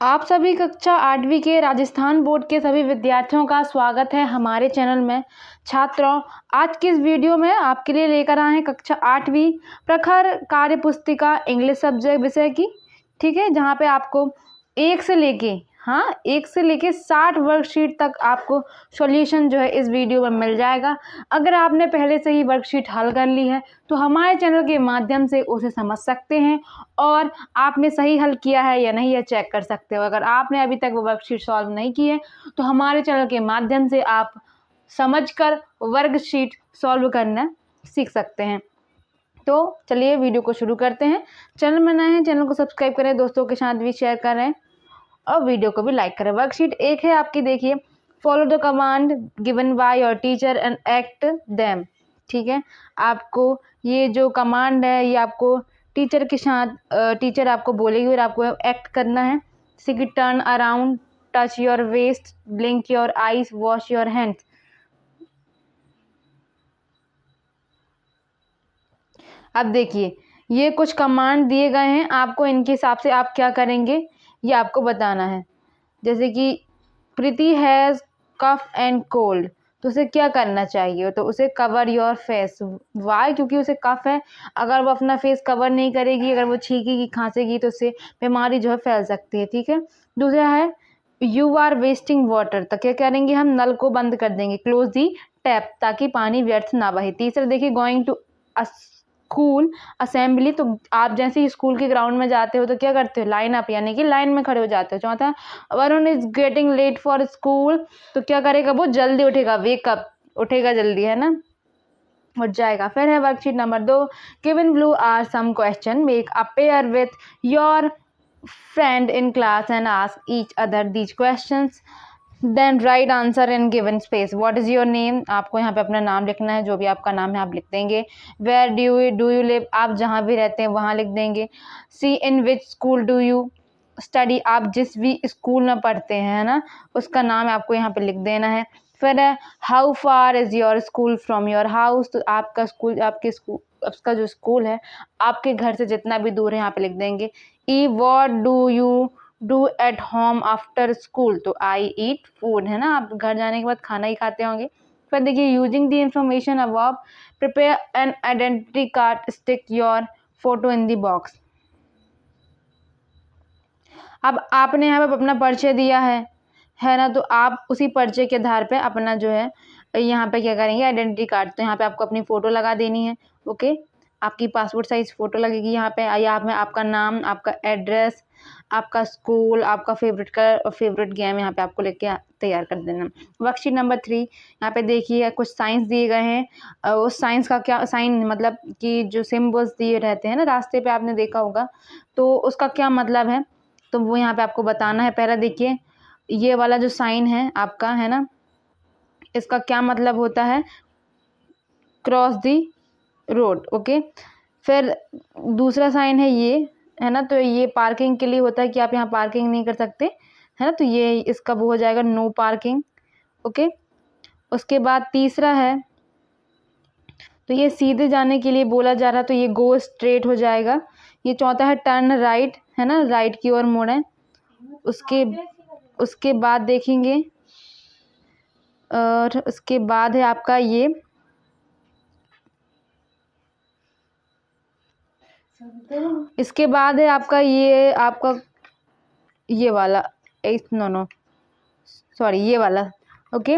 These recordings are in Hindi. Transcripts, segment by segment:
आप सभी कक्षा 8वीं के राजस्थान बोर्ड के सभी विद्यार्थियों का स्वागत है हमारे चैनल में। छात्रों, आज की इस वीडियो में आपके लिए लेकर आए हैं कक्षा 8वीं प्रखर कार्य पुस्तिका इंग्लिश सब्जेक्ट विषय की। ठीक है, जहाँ पे आपको 1 से लेके 60 वर्कशीट तक आपको सॉल्यूशन जो है इस वीडियो में मिल जाएगा। अगर आपने पहले से ही वर्कशीट हल कर ली है तो हमारे चैनल के माध्यम से उसे समझ सकते हैं और आपने सही हल किया है या नहीं, यह चेक कर सकते हो। अगर आपने अभी तक वो वर्कशीट सॉल्व नहीं की है तो हमारे चैनल के माध्यम से आप समझकर वर्कशीट सॉल्व करना सीख सकते हैं। तो चलिए वीडियो को शुरू करते हैं। चैनल में नए हैं, चैनल को सब्सक्राइब करें, दोस्तों के साथ भी शेयर करें और वीडियो को भी लाइक करें। वर्कशीट 1 है आपकी, देखिए, follow the command given by your teacher and act them. ठीक है, आपको ये जो कमांड है ये आपको टीचर के साथ टीचर आपको बोलेगी और आपको एक्ट करना है। जैसे कि turn around, touch your waist, blink your eyes, wash your hands. अब देखिए, ये कुछ कमांड दिए गए हैं, आपको इनके हिसाब से आप क्या करेंगे ये आपको बताना है। जैसे कि प्रीति हैज़ कफ एंड कोल्ड, तो उसे क्या करना चाहिए? तो उसे कवर योर फेस। वाई? क्योंकि उसे कफ है, अगर वो अपना फेस कवर नहीं करेगी, अगर वो छींकेगी खांसेगी तो उससे बीमारी जो है फैल सकती है। ठीक है, दूसरा है यू आर वेस्टिंग वाटर, तो क्या करेंगे हम? नल को बंद कर देंगे, क्लोज दी टैप, ताकि पानी व्यर्थ ना बहे। तीसरा देखिए, गोइंग टू स्कूल असेंबली, तो आप जैसे ही स्कूल के ग्राउंड में जाते हो तो क्या करते हो? लाइन अप, यानी कि लाइन में खड़े हो जाते हो। चौथा, Varun is getting late for school, तो क्या करेगा? वो जल्दी उठेगा, वेकअप, उठेगा जल्दी, है ना, उठ जाएगा। फिर है worksheet number 2, given below are some question, make a pair with your friend in class and ask each other these questions, then write answer in given space. What is your name? आपको यहाँ पे अपना नाम लिखना है, जो भी आपका नाम है आप लिख देंगे। Where do you live? आप जहाँ भी रहते हैं वहाँ लिख देंगे। See, in which school do you study? आप जिस भी स्कूल में पढ़ते हैं, है ना, उसका नाम आपको यहाँ पे लिख देना है। फिर है how far is your school from your house, तो आपका स्कूल, आपका जो स्कूल है आपके घर से जितना भी दूर है यहाँ पे लिख देंगे। E what do you do at home after school, तो आई ईट फूड, है ना, आप घर जाने के बाद खाना ही खाते होंगे। फिर देखिए, using the information above prepare an identity card, stick your photo in the box. अब आपने यहाँ पे अपना परिचय दिया है ना, तो आप उसी परिचय के आधार पे अपना जो है यहाँ पे क्या करेंगे? आइडेंटिटी कार्ड, तो यहाँ पे आपको अपनी फ़ोटो लगा देनी है। ओके, आपकी पासपोर्ट साइज फ़ोटो लगेगी यहाँ पे। यहाँ में आपका नाम, आपका एड्रेस, आपका स्कूल, आपका फेवरेट कलर और फेवरेट गेम यहाँ पे आपको लेके तैयार कर देना। वर्कशीट नंबर 3, यहाँ पे देखिए कुछ साइंस दिए गए हैं। उस साइंस का क्या साइन, मतलब कि जो सिम्बल्स दिए रहते हैं ना रास्ते पे, आपने देखा होगा, तो उसका क्या मतलब है, तो वो यहाँ पे आपको बताना है। पहला देखिए, ये वाला जो साइन है आपका, है ना, इसका क्या मतलब होता है? क्रॉस दी रोड। ओके, फिर दूसरा साइन है ये, है ना, तो ये पार्किंग के लिए होता है कि आप यहाँ पार्किंग नहीं कर सकते, है ना, तो ये इसका वो हो जाएगा नो पार्किंग। ओके, उसके बाद तीसरा है, तो ये सीधे जाने के लिए बोला जा रहा, तो ये गो स्ट्रेट हो जाएगा। ये चौथा है टर्न राइट, है ना, राइट की ओर मुड़ें। उसके बाद देखेंगे, और उसके बाद है आपका ये, इसके बाद है आपका ये वाला, नो सॉरी, ये वाला। ओके,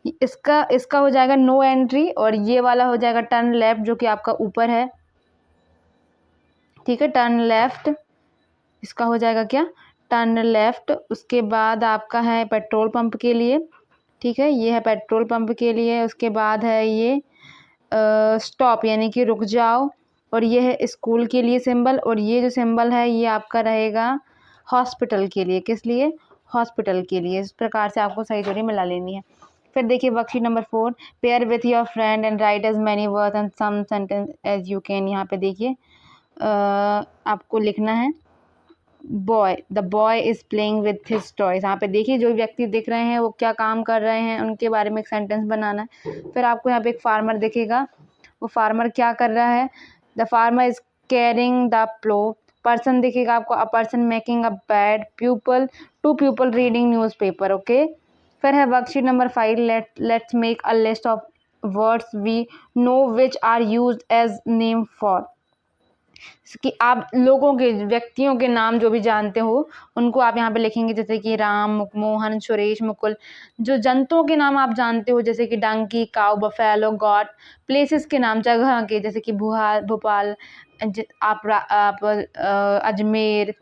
इसका हो जाएगा नो एंट्री, और ये वाला हो जाएगा टर्न लेफ्ट, जो कि आपका ऊपर है। ठीक है, टर्न लेफ्ट, इसका हो जाएगा क्या? Turn left. उसके बाद आपका है पेट्रोल पंप के लिए। ठीक है, ये है पेट्रोल पंप के लिए। उसके बाद है ये स्टॉप, यानी कि रुक जाओ, और ये है स्कूल के लिए सिंबल, और ये जो सिंबल है ये आपका रहेगा हॉस्पिटल के लिए। किस लिए? हॉस्पिटल के लिए। इस प्रकार से आपको सही जोड़ी मिला लेनी है। फिर देखिए worksheet number 4, pair with your friend and write as many words and some sentence as you can. यहाँ पे देखिए आपको लिखना है boy, the boy is playing with his toys. यहाँ पे देखिए जो व्यक्ति दिख रहे हैं वो क्या काम कर रहे हैं, उनके बारे में एक सेंटेंस बनाना है। फिर आपको यहाँ पे एक फार्मर दिखेगा, वो फार्मर क्या कर रहा है? The farmer is carrying the plough, person दिखेगा आपको, a person making a bed, people, two people reading newspaper. Okay, फिर है worksheet number 5, let's make a list of words we know which are used as name for. कि आप लोगों के, व्यक्तियों के नाम जो भी जानते हो उनको आप यहाँ पे लिखेंगे, जैसे कि राम, मोहन, सुरेश, मुकुल। जो जंतुओं के नाम आप जानते हो जैसे कि डंकी, काऊ, बफेलो, गॉट। प्लेसेस के नाम जगह के, जैसे कि भोपाल, आप अजमेर,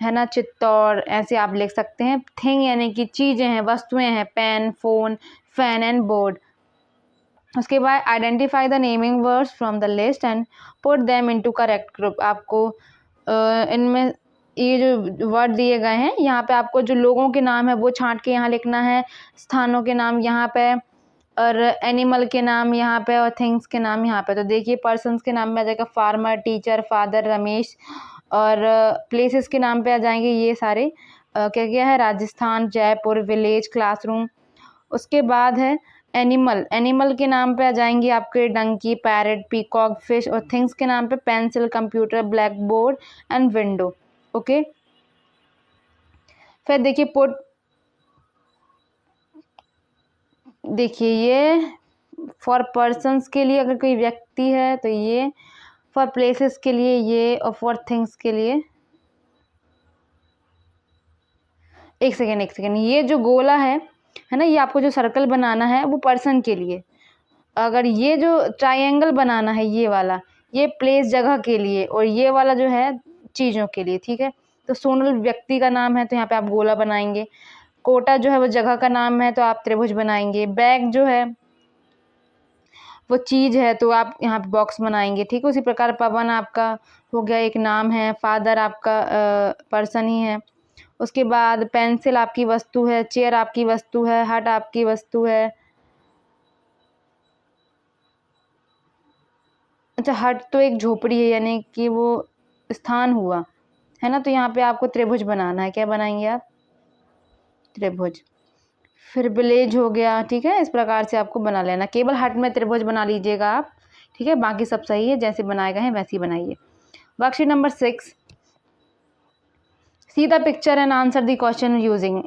है ना, चित्तौड़, ऐसे आप लिख सकते हैं। थिंग यानी कि चीज़ें हैं, वस्तुएं हैं, pen, phone, fan and board. उसके बाद identify the naming words from the list and put them into correct group. आपको इनमें ये जो वर्ड दिए गए हैं यहाँ पे आपको जो लोगों के नाम है वो छांट के यहाँ लिखना है, स्थानों के नाम यहाँ पे, और एनिमल के नाम यहाँ पे, और थिंग्स के नाम यहाँ पे। तो देखिए पर्सन्स के नाम में आ जाएगा फार्मर, टीचर, फादर, रमेश, और प्लेसेस के नाम पे आ जाएंगे ये सारे, क्या क्या है, राजस्थान, जयपुर, विलेज, क्लासरूम। उसके बाद है एनिमल, एनिमल के नाम पे आ जाएंगे आपके डंकी, पैरट, पीकॉक, फिश, और थिंग्स के नाम पे pencil, computer, black board and window. Okay, फिर देखिए पुट, देखिए ये फॉर पर्सन्स के लिए अगर कोई व्यक्ति है तो ये, फॉर प्लेसेस के लिए ये, और फॉर थिंग्स के लिए, एक सेकेंड, ये जो गोला है ना, ये आपको जो सर्कल बनाना है वो पर्सन के लिए। अगर ये जो ट्रायंगल बनाना है ये वाला, ये प्लेस जगह के लिए, और ये वाला जो है चीज़ों के लिए। ठीक है, तो सोनल व्यक्ति का नाम है तो यहाँ पे आप गोला बनाएंगे। कोटा जो है वो जगह का नाम है तो आप त्रिभुज बनाएंगे। बैग जो है वो चीज़ है तो आप यहाँ पे बॉक्स बनाएंगे। ठीक है, उसी प्रकार पवन आपका हो गया एक नाम है, फादर आपका पर्सन ही है। उसके बाद पेंसिल आपकी वस्तु है, चेयर आपकी वस्तु है, हट आपकी वस्तु है। अच्छा, हट तो एक झोपड़ी है यानी कि वो स्थान हुआ, है ना, तो यहाँ पे आपको त्रिभुज बनाना है। क्या बनाएंगे आप? त्रिभुज। फिर विलेज हो गया। ठीक है, इस प्रकार से आपको बना लेना, केवल हट में त्रिभुज बना लीजिएगा आप। ठीक है, बाकी सब सही है, जैसे बनाए गए हैं वैसे ही बनाइए। Worksheet number 6, see the picture and answer the question using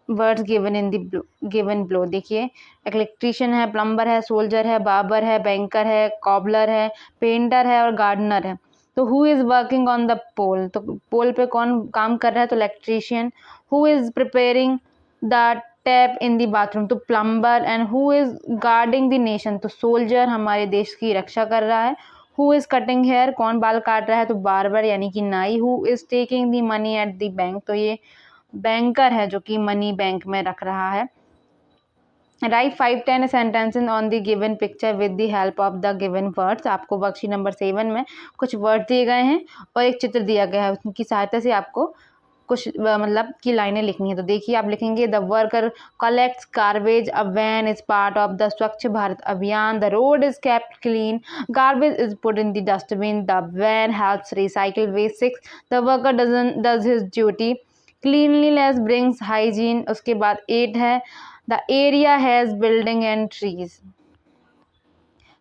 words given in the given below. देखिए इलेक्ट्रीशियन है, प्लम्बर है, सोल्जर है, बार्बर है, बैंकर है, कॉबलर है, पेंटर है और गार्डनर है। तो who is working on the pole, तो पोल पे कौन काम कर रहा है? तो electrician. Who is preparing the tap in the bathroom, तो plumber. And who is guarding the nation, तो सोल्जर हमारे देश की रक्षा कर रहा है। हु इज़ कटिंग हेयर, कौन बाल काट रहा है? तो बार्बर यानी कि नाई। Who is taking the money at the bank, तो ये बैंकर है जो कि मनी बैंक में रख रहा है। Right 5-10 sentences on the given picture with the help of the given words. आपको वर्कशीट नंबर 7 में कुछ वर्ड दिए गए हैं और एक चित्र दिया गया है, उनकी सहायता से आपको कुछ मतलब की लाइनें लिखनी है। तो देखिए आप लिखेंगे the worker collects garbage, a van is part of the Swachh Bharat Abhiyan, the road is kept clean, garbage is put in the dustbin, the van helps recycle waste. 6, the worker does his duty, cleanliness brings hygiene. उसके बाद 8 है the area has building and trees.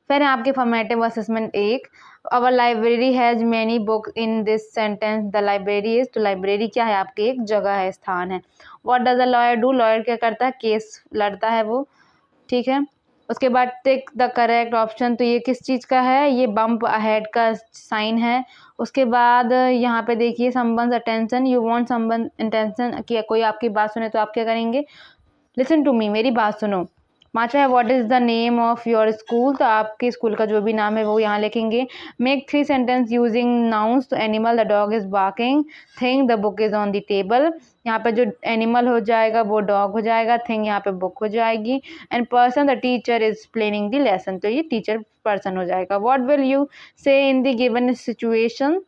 फिर है आपके formative assessment 1, our library has many book in this sentence, the library is, तो लाइब्रेरी क्या है? आपकी एक जगह है, स्थान है। What does a lawyer do, lawyer क्या करता है? केस लड़ता है वो। ठीक है, उसके बाद टिक द करेक्ट ऑप्शन, तो ये किस चीज़ का है? ये बम्प अहेड का साइन है। उसके बाद यहाँ पे देखिए someone's attention, you want someone attention, कि कोई आपकी बात सुने तो आप क्या करेंगे? लिसन टू मी, मेरी बात सुनो। पाँचवा है what is the name of your school, तो आपके स्कूल का जो भी नाम है वो यहाँ लिखेंगे। मेक 3 सेंटेंस यूजिंग नाउन्स, तो animal, the dog is barking, thing, the book is on the table. यहाँ पे जो एनिमल हो जाएगा वो डॉग हो जाएगा, थिंग यहाँ पे बुक हो जाएगी, and person the teacher is explaining the lesson, तो ये टीचर पर्सन हो जाएगा। What will you say in the given situation,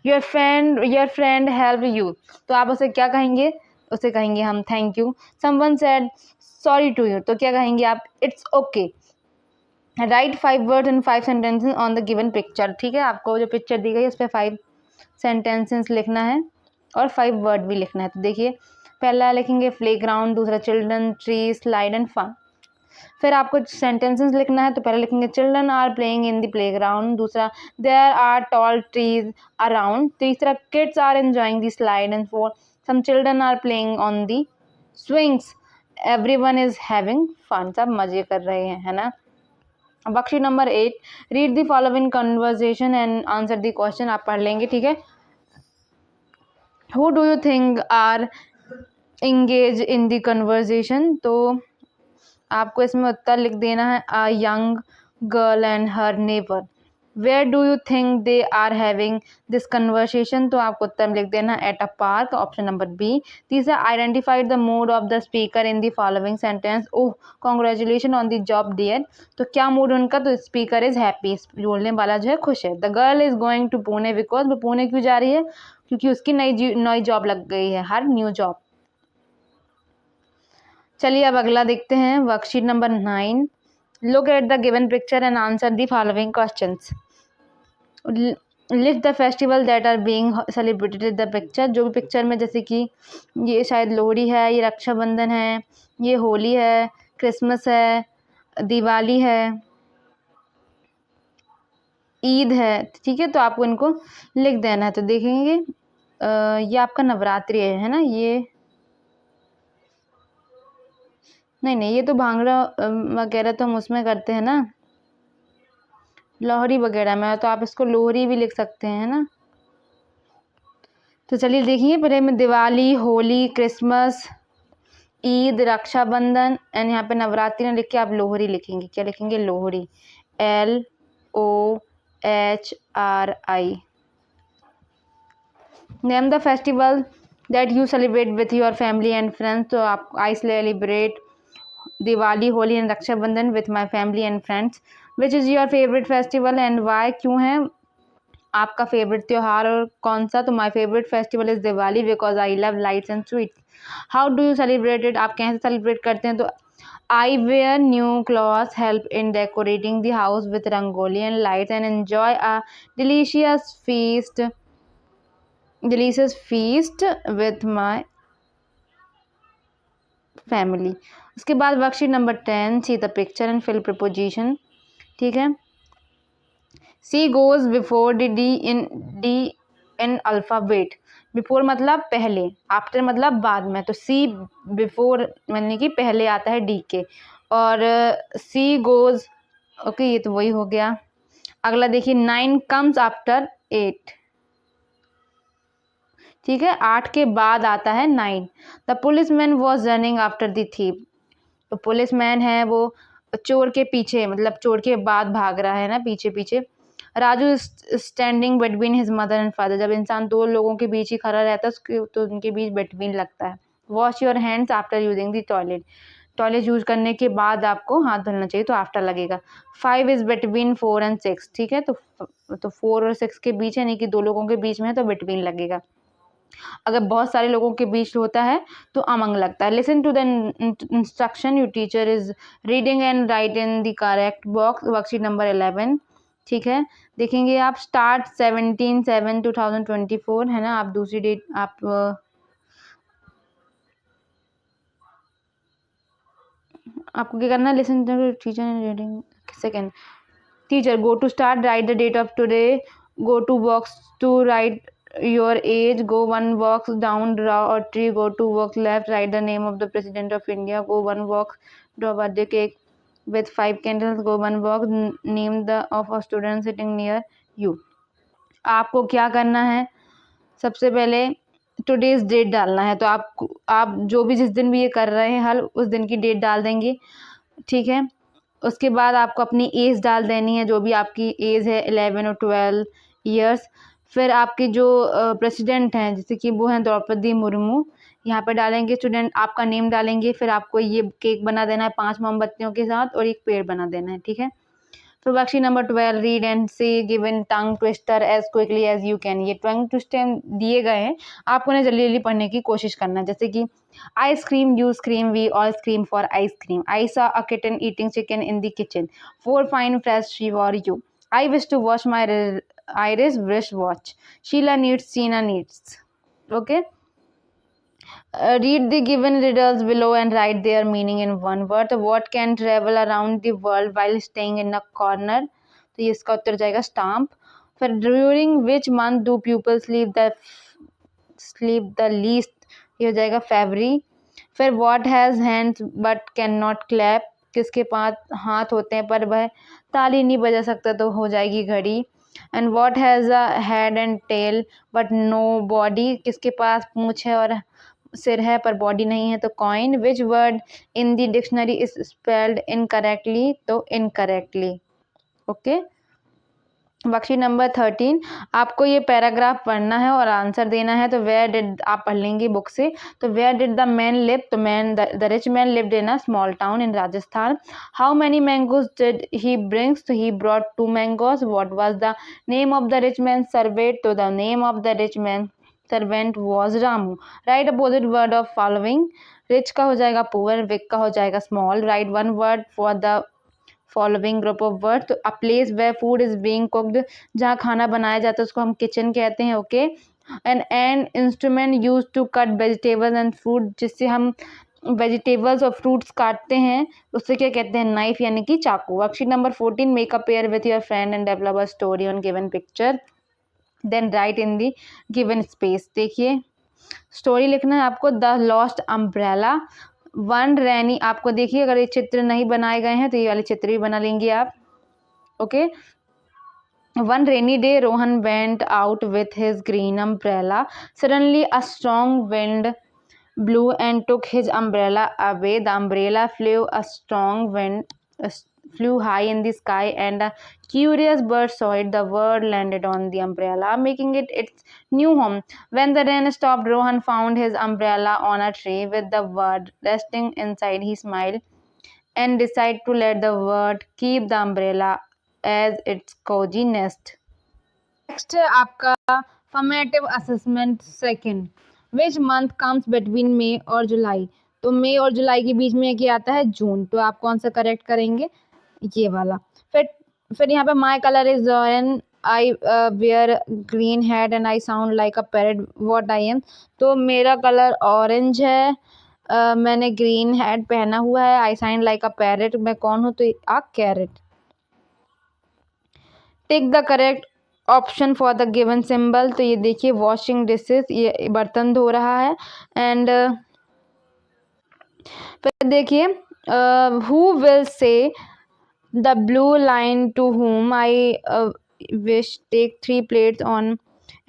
your friend help you, तो आप उसे क्या कहेंगे? उसे कहेंगे हम thank you. Someone said sorry to you, तो क्या कहेंगे आप? It's okay. Write 5 words and 5 sentences on the given picture. ठीक है, आपको जो पिक्चर दी गई है उस पर 5 सेंटेंसेस लिखना है और 5 वर्ड भी लिखना है। तो देखिए पहला लिखेंगे प्ले ग्राउंड, दूसरा children, tree, slide and fun. फिर आपको सेंटेंसेस लिखना है, तो पहले लिखेंगे children are playing in the playground, दूसरा there are tall trees around, तीसरा kids are enjoying the slide, and four some children are playing on the swings, everyone is having fun, सब मजे कर रहे हैं, है ना। Worksheet number 8, read the following conversation and answer the question, आप पढ़ लेंगे, ठीक है। Who do you think are engage in the conversation, तो आपको इसमें उत्तर लिख देना है a young girl and her neighbor. where do you think they are having this conversation, तो आपको उत्तर लिख देना है at a park, option number B. तीसरा identify the mood of the speaker in the following sentence, oh congratulations on the job dear, तो क्या मूड उनका, तो स्पीकर इज हैप्पी, बोलने वाला जो है खुश है। The girl is going to Pune because, वो पुणे क्यों जा रही है, क्योंकि उसकी नई जॉब लग गई है, हर न्यू जॉब। चलिए अब अगला देखते हैं, worksheet number 9, look at the given picture and answer the following questions. List the festival that are being celebrated in the picture, जो भी पिक्चर में, जैसे कि ये शायद लोहड़ी है, ये रक्षाबंधन है, ये होली है, क्रिसमस है, दिवाली है, ईद है, ठीक है, तो आपको इनको लिख देना है। तो देखेंगे ये आपका नवरात्रि है ना, ये नहीं, ये तो भांगड़ा वगैरह तो हम उसमें करते हैं ना, लोहड़ी वगैरह में, तो आप इसको लोहड़ी भी लिख सकते हैं ना। तो चलिए देखिए, पहले में दिवाली, होली, क्रिसमस, ईद, रक्षाबंधन, एंड यहाँ पे नवरात्रि में लिख के आप लोहड़ी लिखेंगे, क्या लिखेंगे, Lohri, LOHRI। Name the festival that you celebrate with your family and friends, तो आप I celebrate Diwali, Holi and Rakshabandhan with my family and friends. Which is your favourite festival and Y, क्यों है आपका फेवरेट त्यौहार और कौन सा, तो my favourite festival is Diwali because I love lights and sweets. How do you celebrate it, आप कैसे सेलिब्रेट करते हैं, तो आई where new clothes, help in decorating the house with rangoli and lights, and enjoy a delicious feast with my family. उसके बाद worksheet number 10, see the picture and fill preposition, ठीक है। C goes before D in alphabet, before मतलब पहले, आफ्टर मतलब बाद में, तो सी बिफोर यानी कि पहले आता है डी के, और सी गोज, ओके, ये तो वही हो गया। अगला देखिए, 9 कम्स आफ्टर 8, ठीक है, 8 के बाद आता है 9। The police man was running after the thief, तो पुलिस मैन है वो चोर के पीछे, मतलब चोर के बाद भाग रहा है ना, पीछे पीछे। Raju standing between his mother and father, जब इंसान दो लोगों के बीच ही खड़ा रहता है उसके, तो उनके बीच बिटवीन लगता है। Wash your hands after using the toilet, toilet use करने के बाद आपको हाथ धोना चाहिए, तो आफ्टर लगेगा। 5 इज बिटवीन 4 and 6, ठीक है, तो 4 और 6 के बीच है, यानी कि दो लोगों के बीच में है, तो बिटवीन लगेगा। अगर बहुत सारे लोगों के बीच होता है तो अमंग लगता है। Listen to the instruction, your teacher is reading and write in the correct box, worksheet number 11, ठीक है। देखेंगे आप, स्टार्ट 17/7/2024 है ना, आप दूसरी डेट आप आपको क्या करना है, listen to teacher reading, second teacher go to start, write the date of today, go to box to write your age, go one box down, draw a tree, go to box left, write the name of the president of India, go one box, draw birthday cake with 5 candles, go one box, name the of a student sitting near you। आपको क्या करना है, सबसे पहले टुडेज डेट डालना है, तो आप जो भी जिस दिन भी ये कर रहे हैं हल, उस दिन की डेट डाल देंगे, ठीक है। उसके बाद आपको अपनी एज डाल देनी है, जो भी आपकी एज है 11 और 12 ईयर्स। फिर आपके जो प्रेसिडेंट हैं, जैसे कि वो हैं द्रौपदी मुर्मू, यहाँ पे डालेंगे स्टूडेंट, आपका नेम डालेंगे। फिर आपको ये केक बना देना है 5 मोमबत्तियों के साथ, और एक पेड़ बना देना है, ठीक है। फिर worksheet number 12, read and say given tongue twister as quickly as you can, ये टंग ट्विस्टर दिए गए हैं, आपको उन्हें जल्दी जल्दी पढ़ने की कोशिश करना है। जैसे कि ice cream, you scream, we all scream for ice cream, I saw a kitten eating chicken in the kitchen, 4 fine fresh for you, I wish to wash my Iris wrist watch, Sheila needs, Sina needs, okay। Read the given riddles below and write their meaning in one word. तो what can travel around the world while staying in a corner? तो ये इसका उत्तर जाएगा स्टाम्प. फिर during which month do people sleep the least? ये हो जाएगा February. फिर what has hands but cannot clap? किसके पास हाथ होते हैं पर वह ताली नहीं बजा सकता? तो हो जाएगी घड़ी. And what has a head and tail but no body? किसके पास पूंछ है और सिर है पर बॉडी नहीं है? तो coin. Which word in the dictionary is spelled incorrectly? तो इनकरेक्टली. ओके. Worksheet number 13. आपको ये पैराग्राफ पढ़ना है और आंसर देना है. तो वेयर डिड, आप पढ़ लेंगे बुक से. तो where did the man live? तो man the rich man lived in a small town in Rajasthan. How many mangoes did he brings? तो he brought 2 mangoes. What was the name of the rich man servant? तो the name of the rich man servant was Ramu. Write opposite word of following. Rich का हो जाएगा पुअर, विक का हो जाएगा small. Write one word for the following group of word. तो a place where food is being cooked, जहाँ खाना बनाया जाता है उसको हम किचन कहते हैं. Okay. An instrument use to cut vegetables and fruit, जिससे हम वेजिटेबल्स और फ्रूट्स काटते हैं उससे क्या कहते हैं? नाइफ यानी कि चाकू. Worksheet number 14. Make a pair with your friend and develop a story on given picture. Then write in the given space. देखिए स्टोरी लिखना है आपको. The lost umbrella. One rainy. आपको देखिए अगर ये चित्र नहीं बनाए गए हैं तो ये वाले चित्र भी बना लेंगे आप. Okay. One rainy day, Rohan went out with his green umbrella. Suddenly, a strong wind blew and took his umbrella away. The umbrella flew. A strong wind flew high in the sky, and a curious bird saw it. The bird landed on the umbrella, making it its new home. When the rain stopped, Rohan found his umbrella on a tree with the bird resting inside. He smiled and decided to let the bird keep the umbrella as its cozy nest. Next है आपका formative assessment second. Which month comes between मई और जुलाई? तो मई और जुलाई के बीच में क्या आता है? जून. तो आप कौन सा करेक्ट करेंगे? ये वाला. फिर यहाँ पे my colour is orange. I wear green hat and I sound like a parrot. What I am? तो मेरा कलर ऑरेंज है. मैंने ग्रीन हैट पहना हुआ है. I sound like a parrot. मैं कौन हूँ? तो a carrot. Tick the correct option for the given symbol. तो ये देखिए वॉशिंग डिशेस, ये बर्तन धो रहा है. एंड फिर देखिए who will say the blue line to whom I wish take 3 plates on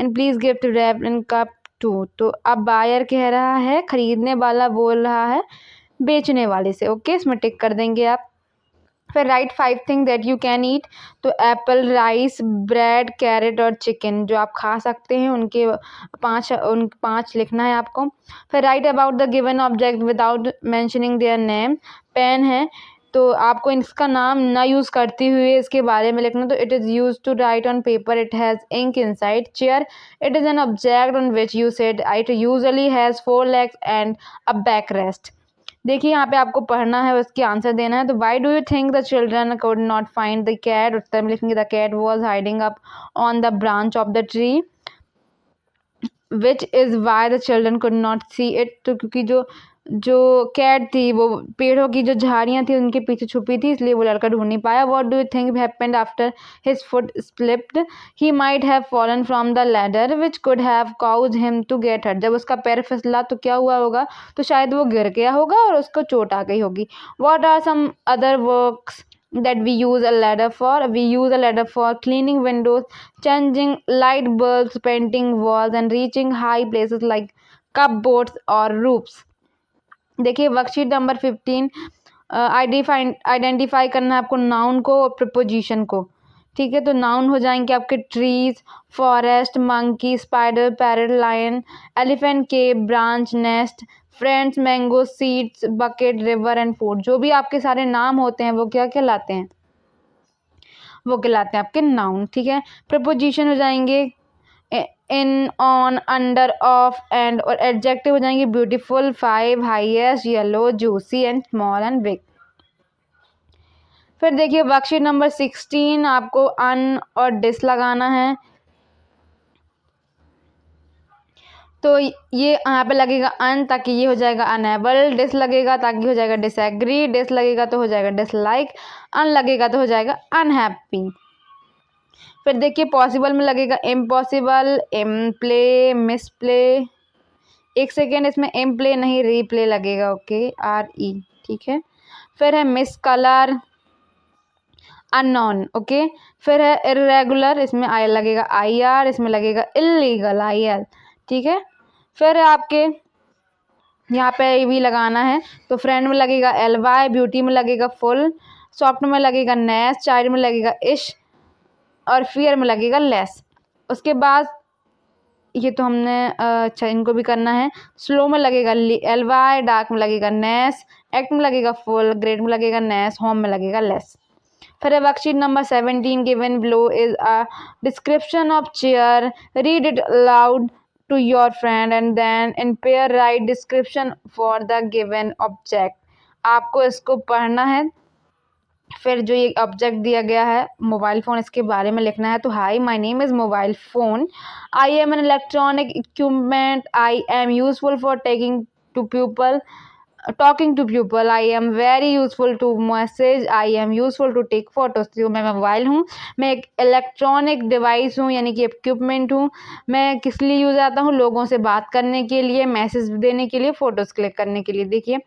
and please gift wrap and cup 2. तो अब बायर कह रहा है, खरीदने वाला बोल रहा है बेचने वाले से. ओके. इसमें टिक कर देंगे आप. फिर right 5 thing that you can ईट. तो एप्पल, राइस, ब्रेड, कैरेट और चिकन, जो आप खा सकते हैं उनके 5 लिखना है आपको. फिर write about the given object without mentioning their name. Pen है तो आपको इसका नाम ना यूज़ करते हुए इसके बारे में लिखना. तो it is use to write on paper. It has ink inside. Chair, it is an object on which you sit. It usually has 4 legs and a back rest. देखिए यहाँ पे आपको पढ़ना है, उसके आंसर देना है. तो why do you think the children could not find the cat? उत्तर में लिखेंगे the cat was hiding up on the branch of the tree. Which is why the children could not see it. तो क्योंकि जो कैट थी वो पेड़ों की जो झाड़ियाँ थी उनके पीछे छुपी थी, इसलिए वो लड़का ढूंढ नहीं पाया. What do you think happened after his foot slipped? He might have fallen from the ladder which could have caused him to get hurt. जब उसका पैर फिसला तो क्या हुआ होगा? तो शायद वो गिर गया होगा और उसको चोट आ गई होगी. What are some other works that we use a ladder for? We use a ladder for cleaning windows, changing light bulbs, painting walls and reaching high places like cupboards or roofs. देखिए वर्कशीट नंबर 15. आइडेंटिफाई करना है आपको नाउन को और प्रिपोजिशन को. ठीक है. तो नाउन हो जाएंगे आपके trees, forest, monkey, spider, parrot, lion, elephant, cave, branch, nest, friends, mango, seeds, bucket, river and food. जो भी आपके सारे नाम होते हैं वो क्या कहलाते हैं? वो कहलाते हैं आपके नाउन. ठीक है. प्रिपोजिशन हो जाएंगे इन, ऑन, अंडर, ऑफ, एंड. और एडजेक्टिव हो जाएंगे beautiful, 5, highest, yellow, juicy and small and big. फिर देखिए वर्कशीट नंबर 16. आपको अन और डिस लगाना है. तो ये यहाँ पे लगेगा अन, ताकि ये हो जाएगा अनेबल। डिस लगेगा ताकि हो जाएगा डिसएग्री। डिस लगेगा तो हो जाएगा डिसलाइक। अन लगेगा तो हो जाएगा अनहैप्पी। फिर देखिए पॉसिबल में लगेगा इम्पॉसिबल, इम्प्ले, मिसप्ले। एक सेकेंड, इसमें इम्प्ले नहीं रीप्ले लगेगा। ओके, RE, ठीक है। फिर है मिस कलर, अननोन। ओके, फिर है इरेगुलर, इसमें आई लगेगा IR, इसमें लगेगा इलीगल, IL, ठीक है। फिर है आपके यहाँ पे भी लगाना है, तो फ्रेंड में लगेगा LY, ब्यूटी में लगेगा फुल, सॉफ्ट में लगेगा नेस, चाइल्ड में लगेगा इश, और फियर में लगेगा लेस। उसके बाद ये तो हमने अच्छा इनको भी करना है। स्लो में लगेगा LY, डार्क में लगेगा नेस, एक्ट में लगेगा फुल, ग्रेट में लगेगा नेस, होम में लगेगा लेस। फिर worksheet number 17 given below is a description of chair, read it allowed to your friend and then in pair write description for the given object। आपको इसको पढ़ना है। फिर जो ये ऑब्जेक्ट दिया गया है मोबाइल फ़ोन, इसके बारे में लिखना है। तो hi, my name is mobile phone, I am an electronic equipment, I am useful for taking to people, talking to people, I am very useful to message, I am useful to take photos. तो मैं मोबाइल हूँ, मैं एक इलेक्ट्रॉनिक डिवाइस हूँ, यानी कि इक्विपमेंट हूँ। मैं किस लिए यूज़ आता हूँ? लोगों से बात करने के लिए, मैसेज देने के लिए, फ़ोटोज़ क्लिक करने के लिए। देखिए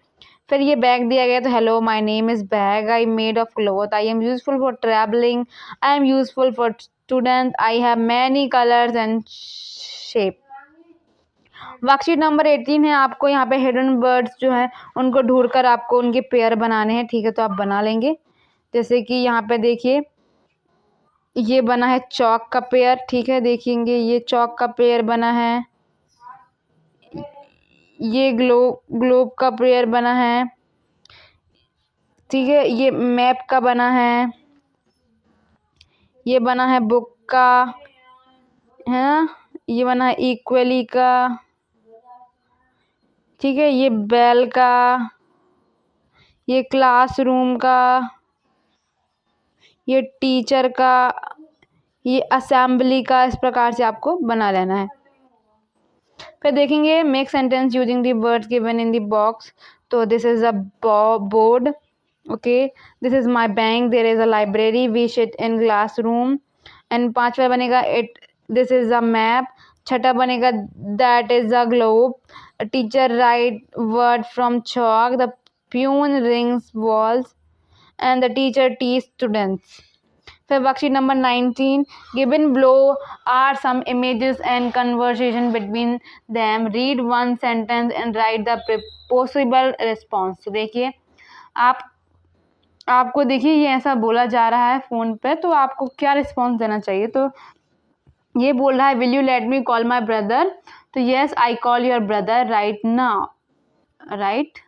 फिर ये बैग दिया गया, तो hello my name is bag, I made of cloth, I am useful for travelling, I am useful for student, I have many colours and shape. Worksheet number 18 है। आपको यहाँ पे हिडन वर्ड्स जो है उनको ढूंढकर आपको उनके पेयर बनाने हैं, ठीक है। तो आप बना लेंगे। जैसे कि यहाँ पे देखिए ये बना है चौक का पेयर, ठीक है। देखेंगे ये चौक का पेयर बना है, ये ग्लोब का पेयर बना है, ठीक है। ये मैप का बना है, ये बना है बुक का, है, ये बना है इक्वली का, ठीक है। ये बेल का, ये क्लासरूम का, ये टीचर का, ये असेंबली का। इस प्रकार से आपको बना लेना है। फिर देखेंगे make sentence using the words given in the box. तो this is a board, okay, this is my bank, there is a library, we sit in classroom. And पांचवा बनेगा it, this is a map. छठा बनेगा that is a globe, teacher write word from chalk, the peon rings walls and the teacher teach students। फिर worksheet number 19 given below are some images and conversation between them, read one sentence and write the possible response. तो देखिए आपको देखिए ये ऐसा बोला जा रहा है फ़ोन पे, तो आपको क्या रिस्पॉन्स देना चाहिए। तो ये बोल रहा है will you let me call my brother, तो yes I call your brother right now, right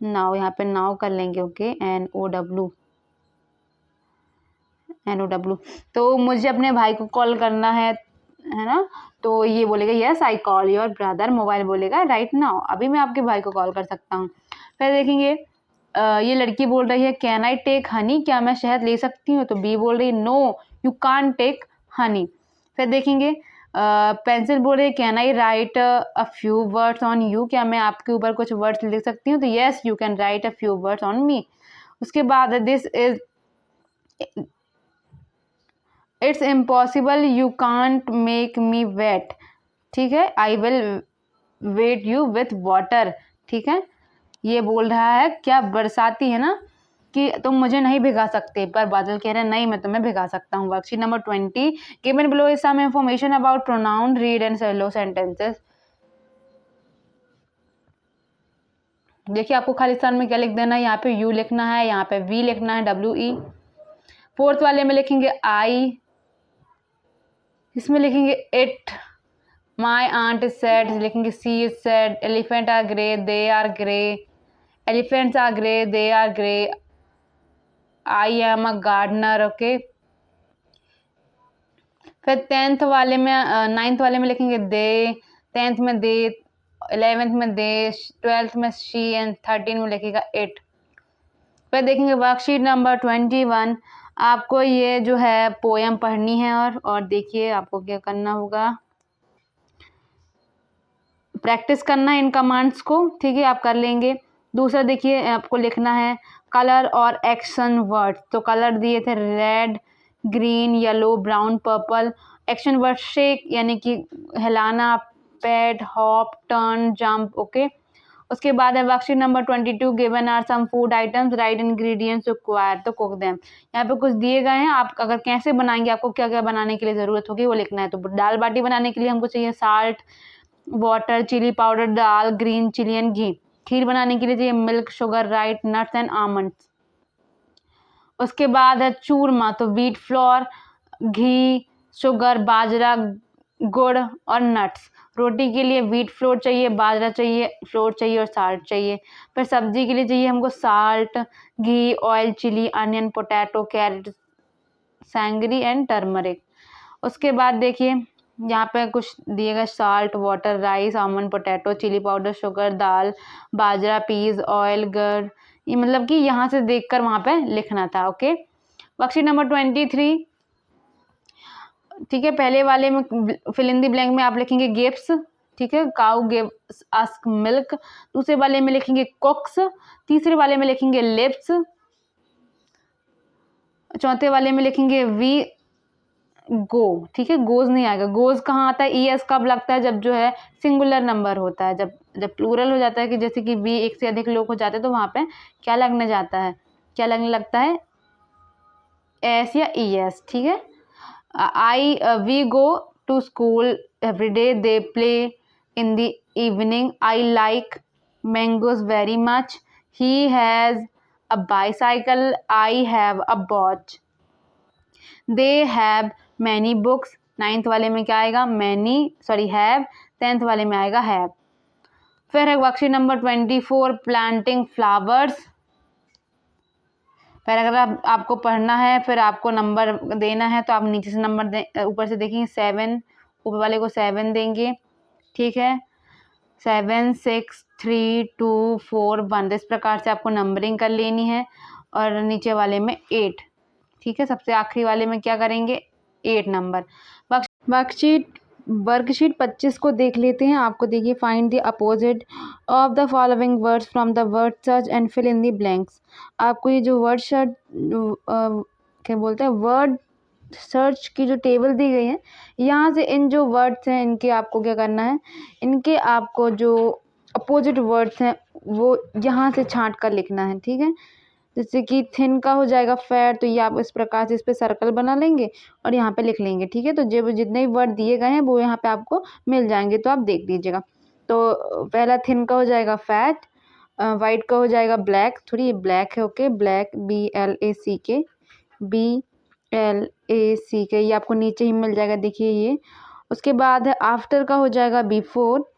now, यहाँ पे नाउ कर लेंगे। Okay, NOW। तो मुझे अपने भाई को कॉल करना है ना। तो ये बोलेगा yes I call your brother, mobile बोलेगा राइट नाउ, अभी मैं आपके भाई को कॉल कर सकता हूँ। फिर देखेंगे ये लड़की बोल रही है कैन आई टेक हनी, क्या मैं शहद ले सकती हूँ। तो बी बोल रही है no you can't take honey. फिर देखेंगे पेंसिल बोल रही है can I write a few words on you, क्या मैं आपके ऊपर कुछ वर्ड्स लिख सकती हूँ। तो yes you can write a few words on me. उसके बाद this is it's impossible you can't make me wet, ठीक है। I will wet you with water, ठीक है। ये बोल रहा है क्या बरसाती है ना कि तुम मुझे नहीं भिगा सकते, पर बादल कह रहे हैं नहीं मैं तुम्हें भिगा सकता हूँ। Worksheet number 20 given below is some information about pronoun, read and cello sentences. देखिए आपको खाली स्थान में क्या लिख देना है, यहाँ पे यू लिखना है, यहाँ पे वी लिखना है, WE। फोर्थ वाले में लिखेंगे आई, इसमें लिखेंगे it, my aunt is sad लिखेंगे she is sad, elephant are grey they are grey, elephants are grey they are grey, I am a gardener. Okay, फिर 10th वाले में 9th वाले में लिखेंगे दे, 10th में दे, 11th में दे, 12th में शी एंड 13 में लिखेगा इट। फिर देखेंगे वर्कशीट नंबर 21। आपको ये जो है पोएम पढ़नी है और देखिए आपको क्या करना होगा। प्रैक्टिस करना है इन कमांड्स को, ठीक है, आप कर लेंगे। दूसरा देखिए आपको लिखना है कलर और एक्शन वर्ड्स। तो कलर दिए थे red, green, yellow, brown, purple. Action word shake यानी कि हिलाना, pad, hop, turn, jump, okay. उसके बाद है worksheet number 22, given are some food items, write ingredients required to cook them. यहाँ पे कुछ दिए गए हैं, आप अगर कैसे बनाएंगे, आपको क्या क्या बनाने के लिए ज़रूरत होगी वो लिखना है। तो दाल बाटी बनाने के लिए हमको चाहिए साल्ट, वाटर, चिली पाउडर, दाल, ग्रीन चिली एंड घी। खीर बनाने के लिए चाहिए milk, sugar, rice, nuts and almonds. उसके बाद है चूरमा, तो व्हीट फ्लोर, घी, शुगर, बाजरा, गुड़ और नट्स। रोटी के लिए व्हीट फ्लोर चाहिए, बाजरा चाहिए, फ्लोर चाहिए और साल्ट चाहिए। फिर सब्जी के लिए चाहिए हमको साल्ट, घी, oil, chilli, onion, potato, carrot, sangri and turmeric. उसके बाद देखिए यहाँ पे कुछ दिएगा salt, water, rice, almond, potato, chilli powder, sugar, दाल, बाजरा, पीस, ऑयल, गर। ये मतलब कि यहाँ से देखकर वहाँ पे लिखना था, ओके। वर्कशीट नंबर 23, ठीक है, पहले वाले में फिल इन द ब्लैंक में आप लिखेंगे गिव्स, ठीक है, काउ गिव्स अस मिल्क। दूसरे वाले में लिखेंगे कुक्स। तीसरे वाले में लिखेंगे लिप्स। चौथे वाले में लिखेंगे वी गो, ठीक है, गोज नहीं आएगा। गोज कहाँ आता है, ई एस कब लगता है, जब जो है सिंगुलर नंबर होता है। जब जब प्लूरल हो जाता है कि जैसे कि वी एक से अधिक लोग हो जाते हैं तो वहाँ पे क्या लगने जाता है, क्या लगने लगता है, एस या ई एस, ठीक है। I we go to school every day, they play in the evening, I like mangoes very much, he has a bicycle, I have a watch, they have many books. Ninth वाले में क्या आएगा, मैनी, सॉरी हैव। 10th वाले में आएगा हैव। फिर है worksheet number 24, planting flowers. Paragraph आपको पढ़ना है, फिर आपको नंबर देना है, तो आप नीचे से नंबर ऊपर से देखेंगे 7, ऊपर वाले को 7 देंगे, ठीक है। 7, 6, 3, 2, 4, 1, इस प्रकार से आपको नंबरिंग कर लेनी है। और नीचे वाले में 8, ठीक है। सबसे आखिरी वाले में क्या करेंगे, 8 नंबर। वर्कशीट 25 को देख लेते हैं। आपको देखिए find the opposite of the following words from the word search and fill in the blanks. आपको ये जो वर्ड सर्च क्या बोलते हैं, वर्ड सर्च की जो टेबल दी गई है, यहाँ से इन जो वर्ड्स हैं इनके आपको क्या करना है, इनके आपको जो अपोजिट वर्ड्स हैं वो यहाँ से छांट कर लिखना है, ठीक है। जैसे कि थिन का हो जाएगा फेयर, तो ये आप इस प्रकार से इस पे सर्कल बना लेंगे और यहाँ पे लिख लेंगे, ठीक है। तो जो जितने भी वर्ड दिए गए हैं वो यहाँ पे आपको मिल जाएंगे, तो आप देख लीजिएगा। तो पहला थिन का हो जाएगा फैट, वाइट का हो जाएगा ब्लैक, थोड़ी ये ब्लैक है, ओके, ब्लैक, BLACK, BLACK, ये आपको नीचे ही मिल जाएगा, देखिए ये। उसके बाद आफ्टर का हो जाएगा बिफोर,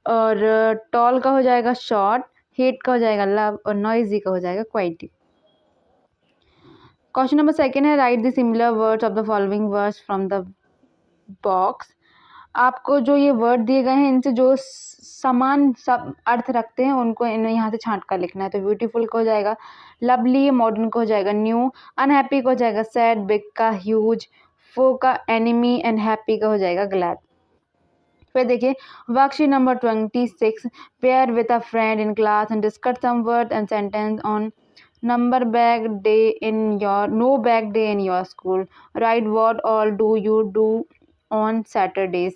और टॉल का हो जाएगा शॉर्ट, हेट का हो जाएगा लव, और नॉइजी का हो जाएगा क्वाइटी। क्वेश्चन नंबर 2 है write the similar words of the following words from the box. आपको जो ये वर्ड दिए गए हैं इनसे जो समान सब अर्थ रखते हैं उनको इन्हें यहाँ से छांट कर लिखना है। तो ब्यूटीफुल का हो जाएगा लवली, मॉडर्न का हो जाएगा न्यू, अनहैप्पी का हो जाएगा सैड, बिग का ह्यूज, फो का एनिमी, एंड हैप्पी का हो जाएगा ग्लैड। फिर देखिए worksheet number 26, pair with a friend in class and discuss some word and sentence on number bag day in your no bag day in your school, right what all do you do on Saturdays,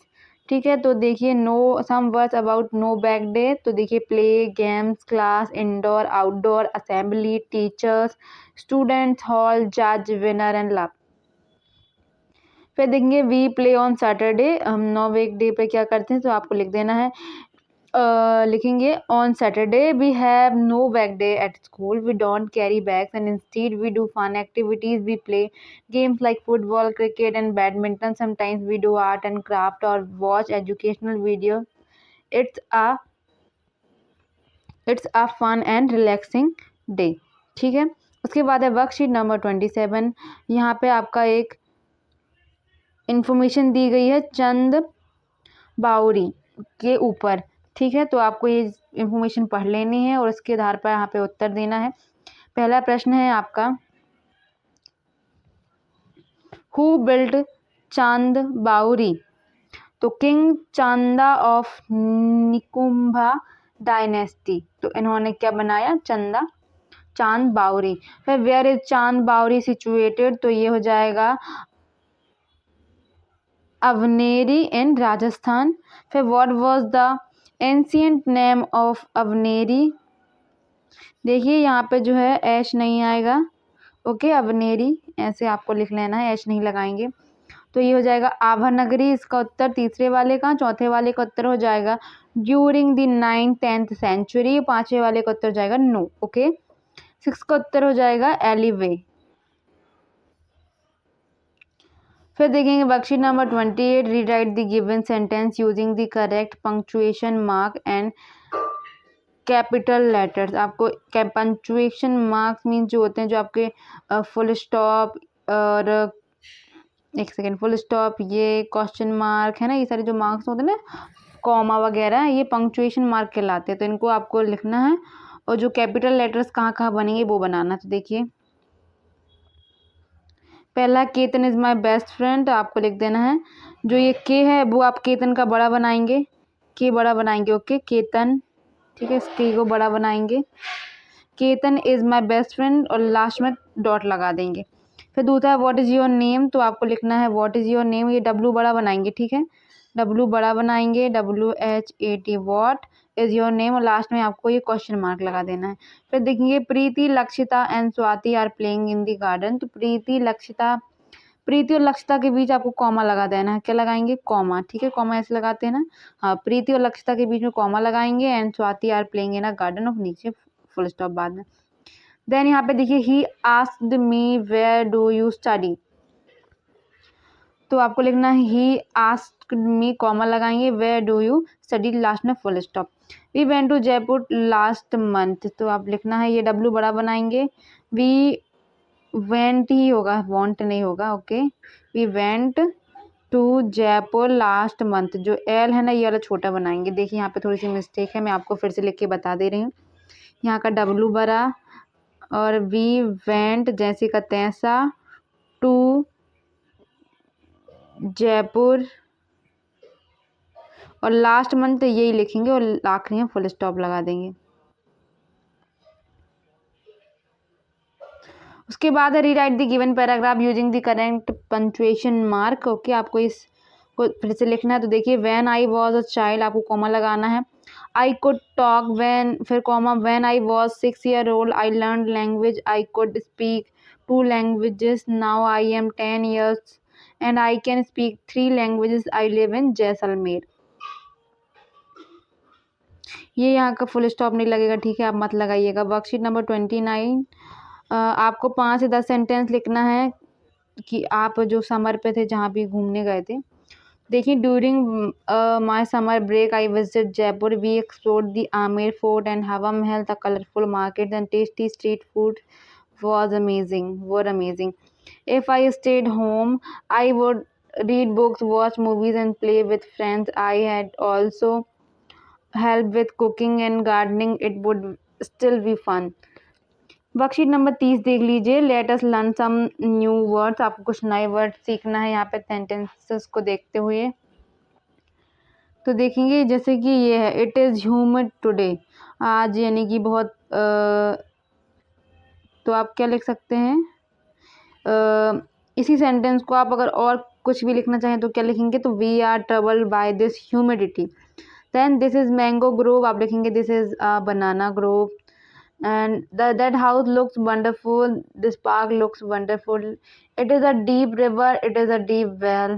ठीक है। तो देखिए no some words about no bag day, तो देखिए play, games, class, indoor, outdoor, assembly, teachers, students, hall, जज, विनर एंड लव। फिर देखेंगे वी प्ले ऑन सैटरडे, हम नो बैग डे पे क्या करते हैं, तो आपको लिख देना है, लिखेंगे on Saturday we have no bag day at school, we don't carry bags and instead we do fun activities, we play games like football, cricket and badminton, sometimes we do art and craft और watch educational video, it's a fun and relaxing day, ठीक है। उसके बाद है वर्कशीट नंबर 27। यहाँ पे आपका एक इन्फॉर्मेशन दी गई है चंद बाउरी के ऊपर, ठीक है। तो आपको ये इन्फॉर्मेशन पढ़ लेनी है और उसके आधार पर यहाँ पे उत्तर देना है। पहला प्रश्न है आपका, हु बिल्ट चांद बाउरी, तो किंग चंदा ऑफ निकुंभा डायनेस्टी, तो इन्होंने क्या बनाया, चंदा चांद बावरी। फिर वेयर इज चांद बावरी सिचुएटेड, तो ये हो जाएगा अवनेरी इन राजस्थान। फिर what was the ancient name of Abhaneri, देखिए यहाँ पे जो है ऐश नहीं आएगा, ओके, अवनेरी ऐसे आपको लिख लेना है, ऐश नहीं लगाएंगे। तो ये हो जाएगा आभा नगरी, इसका उत्तर तीसरे वाले का। चौथे वाले का उत्तर हो जाएगा ड्यूरिंग द 9th-10th सेंचुरी। पांचवे वाले का उत्तर हो जाएगा नो, ओके। 6 का उत्तर हो जाएगा एलिवे। फिर देखेंगे worksheet number 28, rewrite the given sentence using the correct punctuation mark and capital letters. आपको पंक्चुएशन मार्क्स मीन्स जो होते हैं, जो आपके फुल स्टॉप और एक सेकेंड फुल स्टॉप, ये क्वेश्चन मार्क है ना, ये सारे जो मार्क्स होते हैं ना, कॉमा वगैरह, ये पंक्चुएशन मार्क कहलाते हैं। तो इनको आपको लिखना है, और जो कैपिटल लेटर्स कहाँ कहाँ बनेंगे वो बनाना। तो देखिए पहला Ketan is my best friend, आपको लिख देना है। जो ये के है वो आप केतन का बड़ा बनाएंगे, के बड़ा बनाएंगे, ओके, केतन, ठीक है, इस के को बड़ा बनाएंगे। Ketan is my best friend और लास्ट में डॉट लगा देंगे। फिर दूसरा है व्हाट इज योर नेम, तो आपको लिखना है व्हाट इज योर नेम, ये डब्लू बड़ा बनाएंगे, ठीक है, डब्लू बड़ा बनाएंगे, WHAT what is your name, और लास्ट में आपको ये क्वेश्चन मार्क लगा देना है। फिर देखेंगे Preeti Lakshita and Swati are playing in the garden, तो प्रीति और लक्षिता के बीच आपको कॉमा लगा देना है। क्या लगाएंगे, कॉमा, ठीक है, कॉमा ऐसे लगाते हैं ना, हाँ, प्रीति और लक्षिता के बीच में कॉमा लगाएंगे। And Swati are playing in a garden, ऑफ नीचे फुल स्टॉप बाद में। देन यहाँ पे देखिए he asked me where do you study, तो आपको लिखना है ही आस्क्ड मी, कॉमा लगाएंगे, where do you study, last में full stop. We went to Jaipur last month, तो आप लिखना है, ये डब्लू बड़ा बनाएंगे, वी वेंट ही होगा, वॉन्ट नहीं होगा, okay, we went to Jaipur last month, जो एल है ना ये वाला छोटा बनाएंगे। देखिए यहाँ पे थोड़ी सी मिस्टेक है, मैं आपको फिर से लिख के बता दे रही हूँ। यहाँ का डब्लू बड़ा और वी वेंट जैसे का तैसा टू जयपुर, और लास्ट मंथ यही लिखेंगे और आखिरी में फुल स्टॉप लगा देंगे। उसके बाद है rewrite the given paragraph using the correct punctuation mark, okay, आपको इस को फिर से लिखना है। तो देखिए when I was a child, आपको कॉमा लगाना है, आई कुड टॉक व्हेन, फिर comma, when I was 6 years old I learned language, I could speak 2 languages, now I am 10 years and I can speak 3 languages, I live इन जैसलमेर। ये यहाँ का फुल स्टॉप नहीं लगेगा, ठीक है, आप मत लगाइएगा। वर्कशीट नंबर 29, आपको 5 से 10 सेंटेंस लिखना है कि आप जो समर पे थे, जहाँ भी घूमने गए थे। देखिए during my summer break I visit Jaipur, we explored the Amer fort and Hawa Mahal, the colourful market and tasty street food was amazing. If I stayed home, I would read books, watch movies and play with friends. I had also help with cooking and gardening. It would still be fun. Worksheet number 30 देख लीजिए, let us learn some new words, आपको कुछ नए वर्ड सीखना है यहाँ पे सेंटेंसेस को देखते हुए। तो देखेंगे जैसे कि ये है, इट इज़ ह्यूमिड टुडे, आज यानी कि बहुत तो आप क्या लिख सकते हैं, इसी सेंटेंस को आप अगर और कुछ भी लिखना चाहें तो क्या लिखेंगे, तो we are troubled by this humidity. Then this is mango grove, आप लिखेंगे this is banana grove. and that house looks wonderful, this park looks wonderful, it is a deep river, it is a deep well।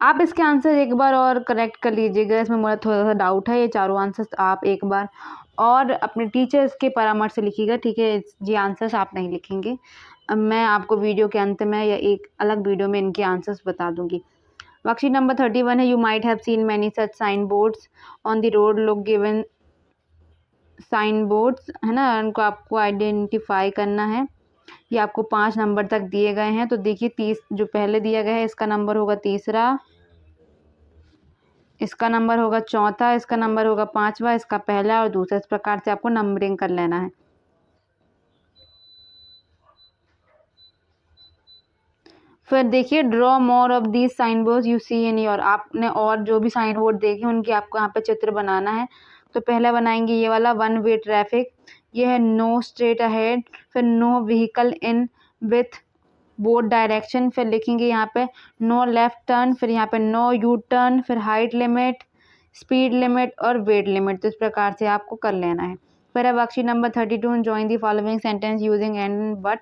आप इसके आंसर एक बार और करेक्ट कर लीजिएगा, इसमें मुझे थोड़ा सा डाउट है। ये चारों आंसर्स आप एक बार और अपने टीचर्स के परामर्श से लिखिएगा, ठीक है, ये आंसर्स आप नहीं लिखेंगे। अब मैं आपको वीडियो के अंत में या एक अलग वीडियो में इनके आंसर्स बता दूंगी। वर्कशीट नंबर 31 है, you might have seen many such sign boards on the road, look given sign boards है ना, उनको आपको आइडेंटिफाई करना है। ये आपको 5 नंबर तक दिए गए हैं। तो देखिए 30 जो पहले दिया गया है इसका नंबर होगा तीसरा, इसका नंबर होगा चौथा, इसका नंबर होगा 5वां, इसका पहला और दूसरा। इस प्रकार से आपको नंबरिंग कर लेना है। फिर देखिए draw more of these sign board you see in your, आपने और जो भी साइन बोर्ड देखे उनकी आपको यहाँ पे चित्र बनाना है। तो पहला बनाएंगे ये वाला, वन वे ट्रैफिक, ये है नो स्ट्रेट अहेड, फिर no vehicle in with both direction, फिर लिखेंगे यहाँ पे नो लेफ्ट टर्न, फिर यहाँ पे नो यू टर्न, फिर हाइट लिमिट, स्पीड लिमिट और वेट लिमिट। तो इस प्रकार से आपको कर लेना है। फिर है worksheet number 32, join the following sentence using and but,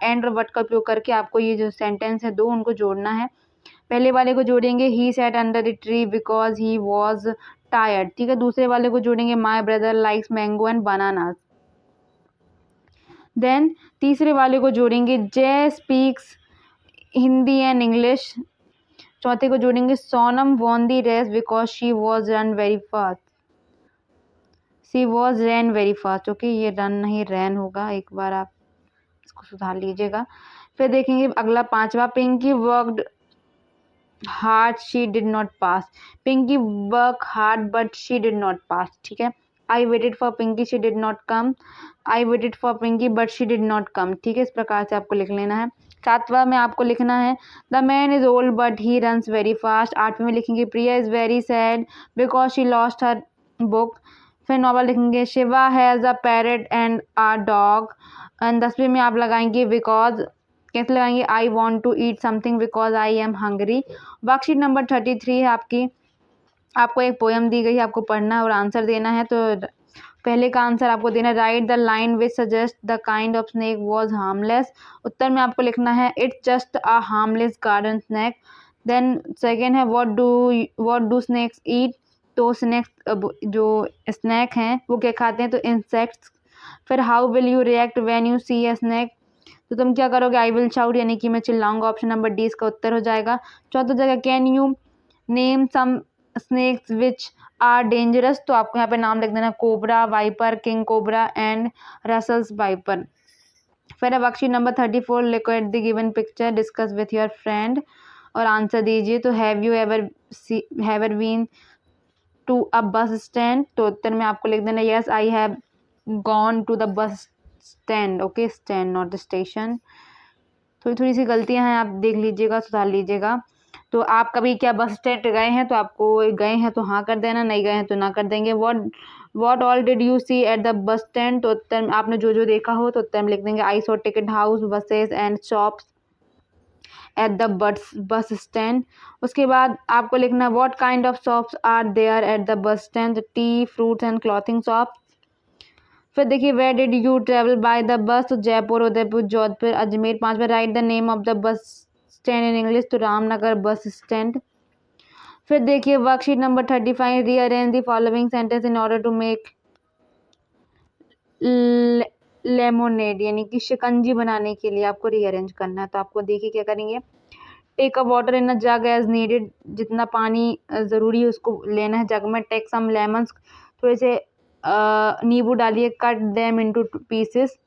and और बट का उपयोग करके आपको ये जो सेंटेंस है दो उनको जोड़ना है। पहले वाले को जोड़ेंगे he sat under the tree because he was tired, ठीक है। दूसरे वाले को जोड़ेंगे my brother likes mango and bananas. Then तीसरे वाले को जोड़ेंगे जय स्पीक्स हिंदी एंड इंग्लिश। चौथे को जोड़ेंगे Sonam won the race because she was run very fast, she was ran very fast. Okay, ये रन नहीं रैन होगा, एक बार आप इसको सुधार लीजिएगा। फिर देखेंगे अगला पांचवा, Pinky worked hard she did not pass, Pinky work hard but she did not pass, ठीक है। I waited for Pinky she did not come, I waited for Pinky but she did not come, ठीक है। इस प्रकार से आपको लिख लेना है। सातवां में आपको लिखना है the man is old but he runs very fast. आठवें में लिखेंगे Priya is very sad because she lost her book. फिर नौवां लिखेंगे Shiva has a parrot and a dog. And 10वें में आप लगाएंगे बिकॉज, कैसे लगाएंगे, I want to eat something because I am hungry. Worksheet number 33 है आपकी, आपको एक पोएम दी गई है, आपको पढ़ना है और आंसर देना है। तो पहले का आंसर आपको देना है write the line which suggest the kind of snake was harmless. उत्तर में आपको लिखना है it's just a harmless garden snake. Then second है व्हाट डू स्नैक्स ईट, तो स्नैक्स जो स्नैक हैं वो क्या खाते हैं, तो इंसेक्ट्स। फिर how will you react when you see a snake, तो तुम क्या करोगे, आई विल शाउट, यानी कि मैं चिल्लाऊंगा। ऑप्शन नंबर डी इसका उत्तर हो जाएगा। चौथा जगह can you name some snakes which are dangerous, तो आपको यहाँ पे नाम लिख देना cobra, viper, king cobra and russell's viper. फिर worksheet number 34, look at the given picture, discuss with your friend और आंसर दीजिए। तो have you ever been to a bus stand, तो उत्तर में आपको लिख देना yes I have gone to the bus stand. Okay, stand not the station. थोड़ी सी गलतियां हैं, आप देख लीजिएगा, सुधार लीजिएगा। तो आप कभी क्या बस स्टैंड गए हैं, तो आपको गए हैं तो हाँ कर देना, नहीं गए हैं तो ना कर देंगे। What all did you see at the bus stand, तो उत्तर में आपने जो जो देखा हो तो उत्तर में लिख देंगे I saw ticket house, buses and shops at the bus stand. उसके बाद आपको लिखना what kind of shops are there at the bus stand, tea, fruits and clothing shop. फिर देखिए where did you travel by the bus, तो जयपुर, उदयपुर, जोधपुर, अजमेर। पांचवा write the name of the bus stand in English, तो रामनगर बस स्टैंड। फिर देखिए worksheet number 35, rearrange the following sentence in order to make lemonade, यानी कि शिकंजी बनाने के लिए आपको रीअरेंज करना है। तो आपको देखिए क्या करेंगे, take a water in a jug as needed, जितना पानी ज़रूरी है उसको लेना है जग में। टेक सम लेमन्स, थोड़े से नींबू डालिए, cut them into pieces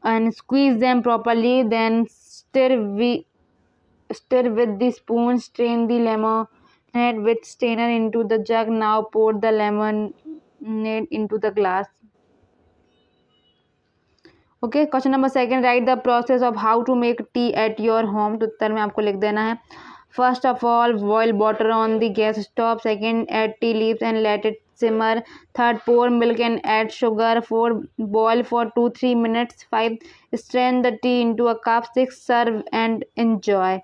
and squeeze them properly, then stir with the spoon, strain the lemonade with strainer into the jug. Now pour the lemonade into the glass. Okay, question number second, write the process of how to make tea at your home, तो उत्तर में आपको लिख देना है first of all boil water on the gas stove, second add tea leaves and let it simmer, third pour milk and add sugar, 4 boil for 2-3 minutes, 5 strain the tea into a cup, 6 serve and enjoy।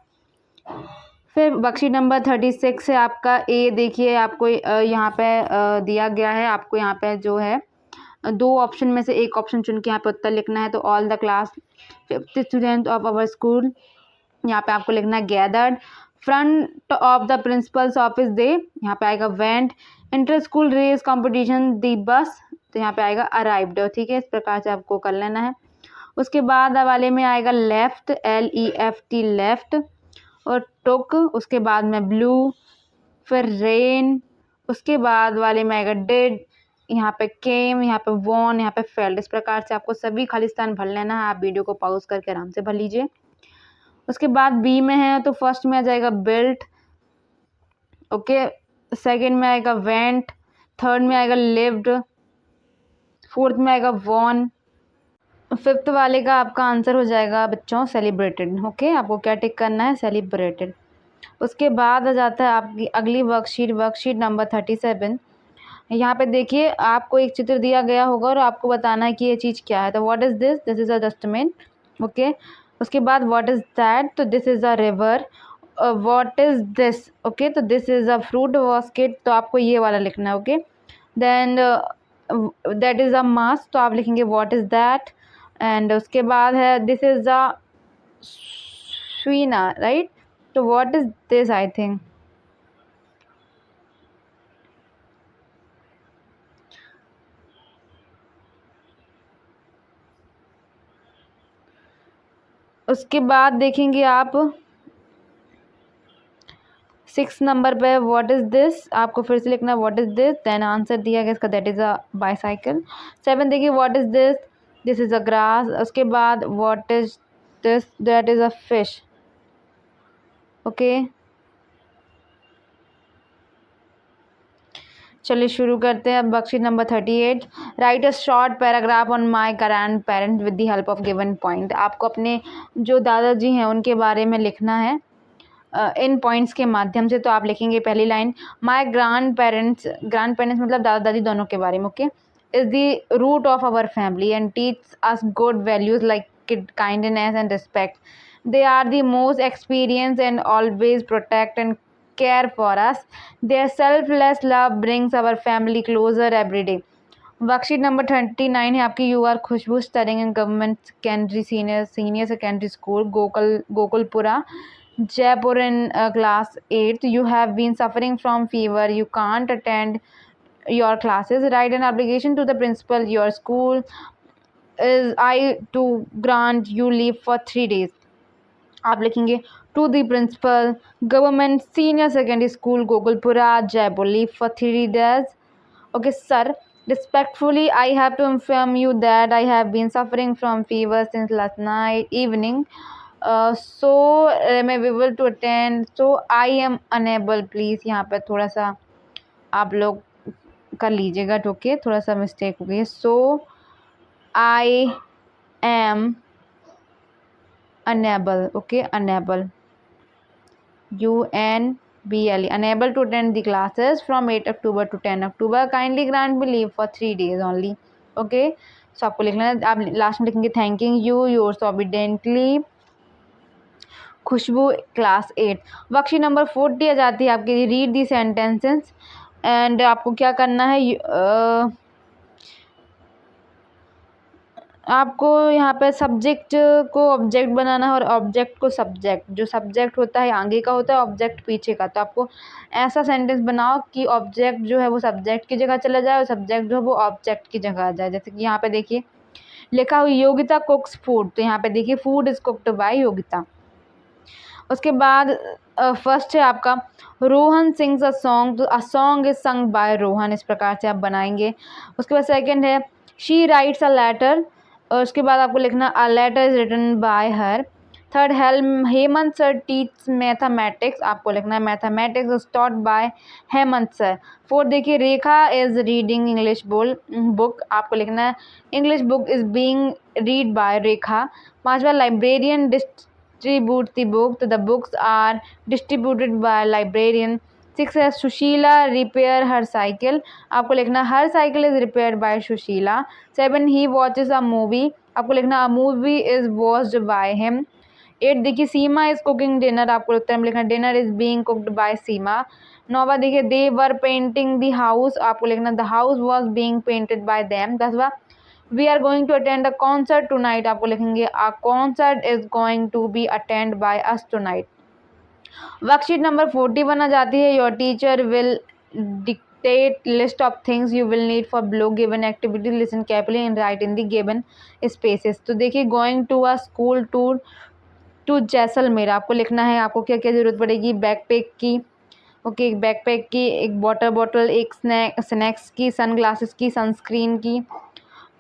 फिर वर्कशीट नंबर 36 है आपका, ए देखिए आपको यहाँ पे दिया गया है, आपको यहाँ पे जो है दो ऑप्शन में से एक ऑप्शन चुन के यहाँ पे उत्तर लिखना है। तो all the class 5th student of our school, यहाँ पे आपको लिखना है gathered, front of the principal's office they, यहाँ पे आएगा went, inter school race competition the bus, तो यहाँ पे आएगा अराइव्ड, ठीक है। इस प्रकार से आपको कर लेना है। उसके बाद वाले में आएगा लेफ्ट, LEFT लेफ्ट, और टुक, उसके बाद में ब्लू, फिर रेन, उसके बाद वाले में आएगा डिड, यहाँ पे केम, यहाँ पे वॉन, यहाँ पे फेल्ड। इस प्रकार से आपको सभी खाली स्थान भर लेना है। आप वीडियो को पॉज करके आराम से भर लीजिए। उसके बाद बी में है तो फर्स्ट में आ जाएगा बिल्ट, ओके, सेकंड में आएगा वेंट, थर्ड में आएगा लिव्ड, फोर्थ में आएगा वॉन, फिफ्थ वाले का आपका आंसर हो जाएगा बच्चों सेलिब्रेटेड। ओके, आपको क्या टिक करना है, सेलिब्रेटेड। उसके बाद आ जाता है आपकी अगली वर्कशीट नंबर 37। यहाँ पे देखिए आपको एक चित्र दिया गया होगा और आपको बताना है कि ये चीज़ क्या है। तो what is this? This is a dustbin. Okay, उसके बाद व्हाट इज़ दैट? तो this is a river. What is this? Okay, तो this is a fruit basket, तो आपको ये वाला लिखना है। Okay, then that is a mask, तो आप लिखेंगे व्हाट इज़ दैट। एंड उसके बाद है दिस इज़ अ स्वीना, राइट? तो what is this I think? उसके बाद देखेंगे आप 6 नंबर पे व्हाट इज़ दिस, आपको फिर से लिखना है what is this, then answer दिया गया इसका दैट इज़ अ बाईसाइकिल। 7 देखिए what is this, this is a grass. उसके बाद what is this, that is a fish. Okay, चलिए शुरू करते हैं अब worksheet number 38। Write a short paragraph on my grand parent with the help of given point. आपको अपने जो दादाजी हैं उनके बारे में लिखना है इन पॉइंट्स के माध्यम से। तो आप लिखेंगे पहली लाइन, माय ग्रैंड पेरेंट्स मतलब दादा दादी दोनों के बारे में। Okay, is the root of our family and teach us good values like kindness and respect. They are the most experience and always protect and care for us. Their selfless love brings our family closer every day. Worksheet number 39 है आपकी, you are Khushbu studying in government secondary senior secondary school Gokulpura Jaipur in class 8th. You have been suffering from fever. You can't attend your classes. Write an application to the principal. Your school is I to grant you leave for 3 days. आप लिखेंगे to the principal government senior secondary school Gokulpura Jaipur, leave for 3 days. Okay, sir. Respectfully, I have to inform you that I have been suffering from fever since last night evening. So am I able to attend? So I am unable. Please यहाँ पे थोड़ा सा आप लोग कर लीजिएगा, ओके, थोड़ा सा मिस्टेक हो गई है। So I am unable. Okay, unable. UNBLE, unable to attend the classes from 8 October to 10 October. Kindly grant me leave for 3 days only. Okay, so आपको लिखना है, आप लास्ट में लिखेंगे thanking you yours obediently Khushboo class 8। Worksheet number 40 आ जाती है आपकी, रीड दी सेंटेंसेस। एंड आपको क्या करना है, आपको यहाँ पे सब्जेक्ट को ऑब्जेक्ट बनाना है और ऑब्जेक्ट को सब्जेक्ट। जो सब्जेक्ट होता है आगे का होता है, ऑब्जेक्ट पीछे का। तो आपको ऐसा सेंटेंस बनाओ कि ऑब्जेक्ट जो है वो सब्जेक्ट की जगह चला जाए और सब्जेक्ट जो है वो ऑब्जेक्ट की जगह आ जाए। जैसे कि यहाँ पे देखिए लिखा हुआ योगिता कुक्स फूड, तो यहाँ पे देखिए food is cooked bye Yogita. उसके बाद फर्स्ट है आपका रोहन सिंग्स अ सॉन्ग, तो a song is sung by Rohan, इस प्रकार से आप बनाएंगे। उसके बाद सेकंड है शी राइट्स अ लेटर, और उसके बाद आपको लिखना a letter is written by her. Third Hemant sir teach mathematics, आपको लिखना है mathematics is taught by Hemant sir. Fourth देखिए Rekha is reading English book, आपको लिखना है English book is being read by Rekha. पांचवा लाइब्रेरियन distribute the book, तो the books are distributed by librarian। 6 है सुशीला रिपेयर हर साइकिल, आपको लिखना her cycle is repair by Sushila. 7 he watches a movie, आपको लिखना a movie is watched by him. 8 देखिए सीमा इज कुकिंग डिनर, आपको उत्तर में लिखना dinner is being cooked by Seema. 9वां देखिए they were painting the house, आपको लिखना the house was being painted by them. 10वां we are going to attend a concert tonight, आपको लिखेंगे a concert is going to be attend by us tonight. Worksheet number 41 आ जाती है your teacher will dictate list of things you will need for below given activity, listen carefully and write in the given spaces. तो देखिए going to a school tour to Jaisalmer, आपको लिखना है आपको क्या क्या जरूरत पड़ेगी, बैकपैक की, ओके, एक बैकपैक की, एक वाटर बॉटल, एक स्नैक्स की, सन ग्लासेस की, सनस्क्रीन की,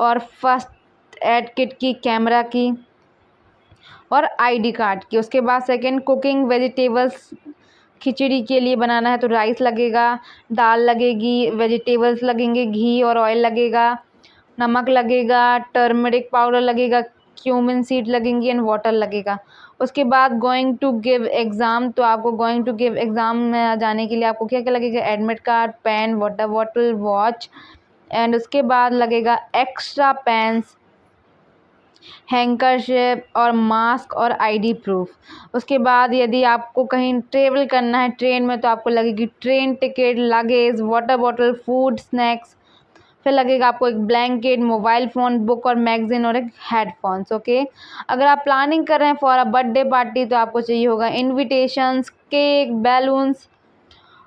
और फर्स्ट एड किट की, कैमरा की, और आईडी कार्ड की। उसके बाद सेकंड कुकिंग वेजिटेबल्स, खिचड़ी के लिए बनाना है तो राइस लगेगा, दाल लगेगी, वेजिटेबल्स लगेंगे, घी और ऑयल लगेगा, नमक लगेगा, टर्मरिक पाउडर लगेगा, क्यूमिन सीड लगेंगी एंड वाटर लगेगा। उसके बाद गोइंग टू गिव एग्ज़ाम, तो आपको गोइंग टू गिव एग्ज़ाम में जाने के लिए आपको क्या क्या लगेगा, admit card, pen, water bottle, watch and उसके बाद लगेगा एक्स्ट्रा पेन्स, हैंकरशिप और मास्क और आईडी प्रूफ। उसके बाद यदि आपको कहीं ट्रेवल करना है ट्रेन में तो आपको लगेगी train ticket, luggage, water bottle, food, snacks, फिर लगेगा आपको एक ब्लैंकेट, मोबाइल फ़ोन, बुक और मैगज़ीन और एक हेडफोन्स। ओके, अगर आप प्लानिंग कर रहे हैं फॉर अ बर्थडे पार्टी तो आपको चाहिए होगा इनविटेशंस, केक, बैलून्स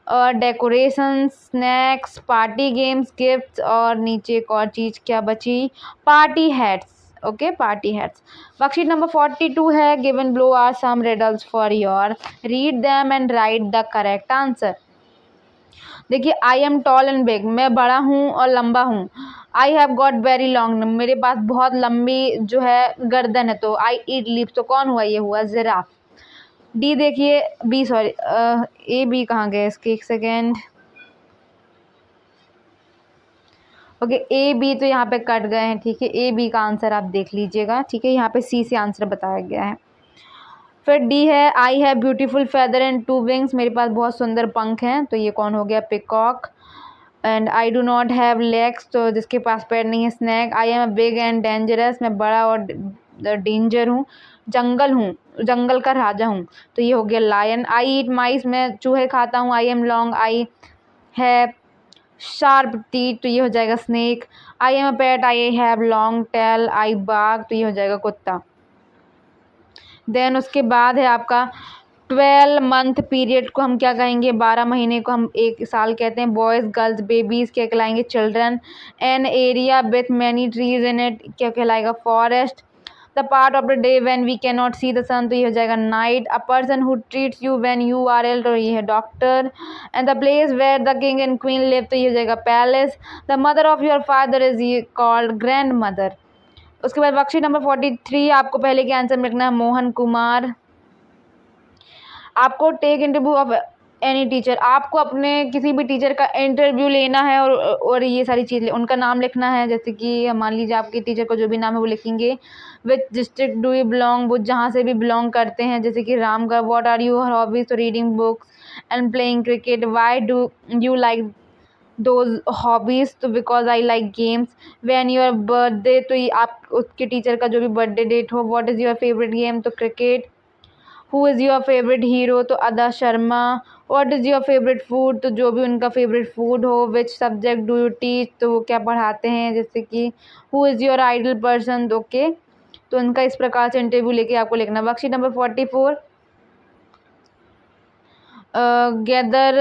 और decorations, snacks, party games, gifts और नीचे एक और चीज़ क्या बची, party hats. Okay, party hats. Worksheet number 42 है, given below are some riddles for your, read them and write the correct answer. देखिए, I am tall and big, मैं बड़ा हूँ और लंबा हूँ। I have got very long, मेरे पास बहुत लंबी जो है गर्दन है। तो आई ईट लीव्स, तो कौन हुआ, ये हुआ जिराफ। डी देखिए, बी सॉरी, ए बी कहाँ गए इसके, एक सेकेंड। ओके, ए बी तो यहाँ पे कट गए हैं, ठीक है। ए बी का आंसर आप देख लीजिएगा, ठीक है। यहाँ पे सी से आंसर बताया गया है। फिर डी है, I have beautiful feather and two wings, मेरे पास बहुत सुंदर पंख हैं। तो ये कौन हो गया, peacock. And I do not have legs, तो जिसके पास पैर नहीं है, snake. I am big and dangerous, मैं बड़ा और डेंजर हूँ। जंगल हूँ, जंगल का राजा हूँ, तो ये हो गया लायन। आई ईट माइस, मैं चूहे खाता हूँ। आई एम लॉन्ग, आई है शार्प टीथ, तो ये हो जाएगा snake. I am a pet, I have long tail. I बाघ, तो ये हो जाएगा कुत्ता। देन उसके बाद है आपका 12 मंथ पीरियड को हम क्या कहेंगे, 12 महीने को हम एक साल कहते हैं। बॉयज़, गर्ल्स, बेबीज़ क्या कहलाएंगे, children. An area with many trees in it क्या कहलाएगा, forest. The part of the day when we can not see the sun, तो ये हो जाएगा night. A person who treats you when you are ill, तो ये है doctor. And the place where the king and queen live, तो ये हो जाएगा palace. The mother of your father is called grand mother. उसके बाद वर्कशीट नंबर 43, आपको पहले के आंसर में लिखना है मोहन कुमार। आपको take interview of any teacher, आपको अपने किसी भी टीचर का इंटरव्यू लेना है और ये सारी चीज़ उनका नाम लिखना है। जैसे कि मान लीजिए आपके टीचर को जो भी नाम है वो लिखेंगे। Which district do you belong, वो जहाँ से भी बिलोंग करते हैं। जैसे कि Ramgarh. What are your hobbies, तो reading books and playing cricket. Why do you like those hobbies, तो because I like games. When your birthday, तो ये आप उसके टीचर का जो भी बर्थडे डेट हो। What is your favourite game, तो cricket. Who is your favourite hero, तो Ada Sharma. What is your favourite food, तो जो भी उनका फेवरेट फूड हो। Which subject do you teach, तो वो क्या पढ़ाते हैं। जैसे कि who is your idol person, okay. तो उनका इस प्रकार से इंटरव्यू लेके आपको लिखना। Worksheet number 44, gather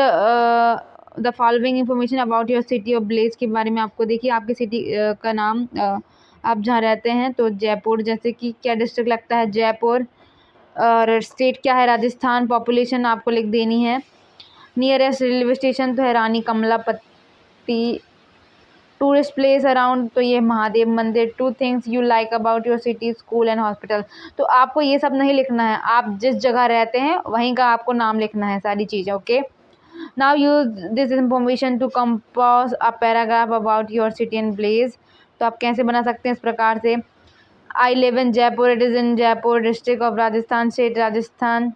the following information about your city of place के बारे में आपको देखिए आपकी सिटी का नाम, आप जहाँ रहते हैं तो जयपुर। जैसे कि क्या डिस्ट्रिक्ट लगता है, जयपुर। और स्टेट क्या है, राजस्थान। पॉपुलेशन आपको लिख देनी है। नियरेस्ट रेलवे स्टेशन तो है रानी कमलापति। टूरिस्ट प्लेस अराउंड, तो ये महादेव मंदिर। Two things you like about your city, school and hospital. तो आपको ये सब नहीं लिखना है, आप जिस जगह रहते हैं वहीं का आपको नाम लिखना है, सारी चीज़ें। Okay, now use this information to compose a paragraph about your city and place. तो आप कैसे बना सकते हैं इस प्रकार से, I live in Jaipur, it is in Jaipur, district of Rajasthan, state Rajasthan.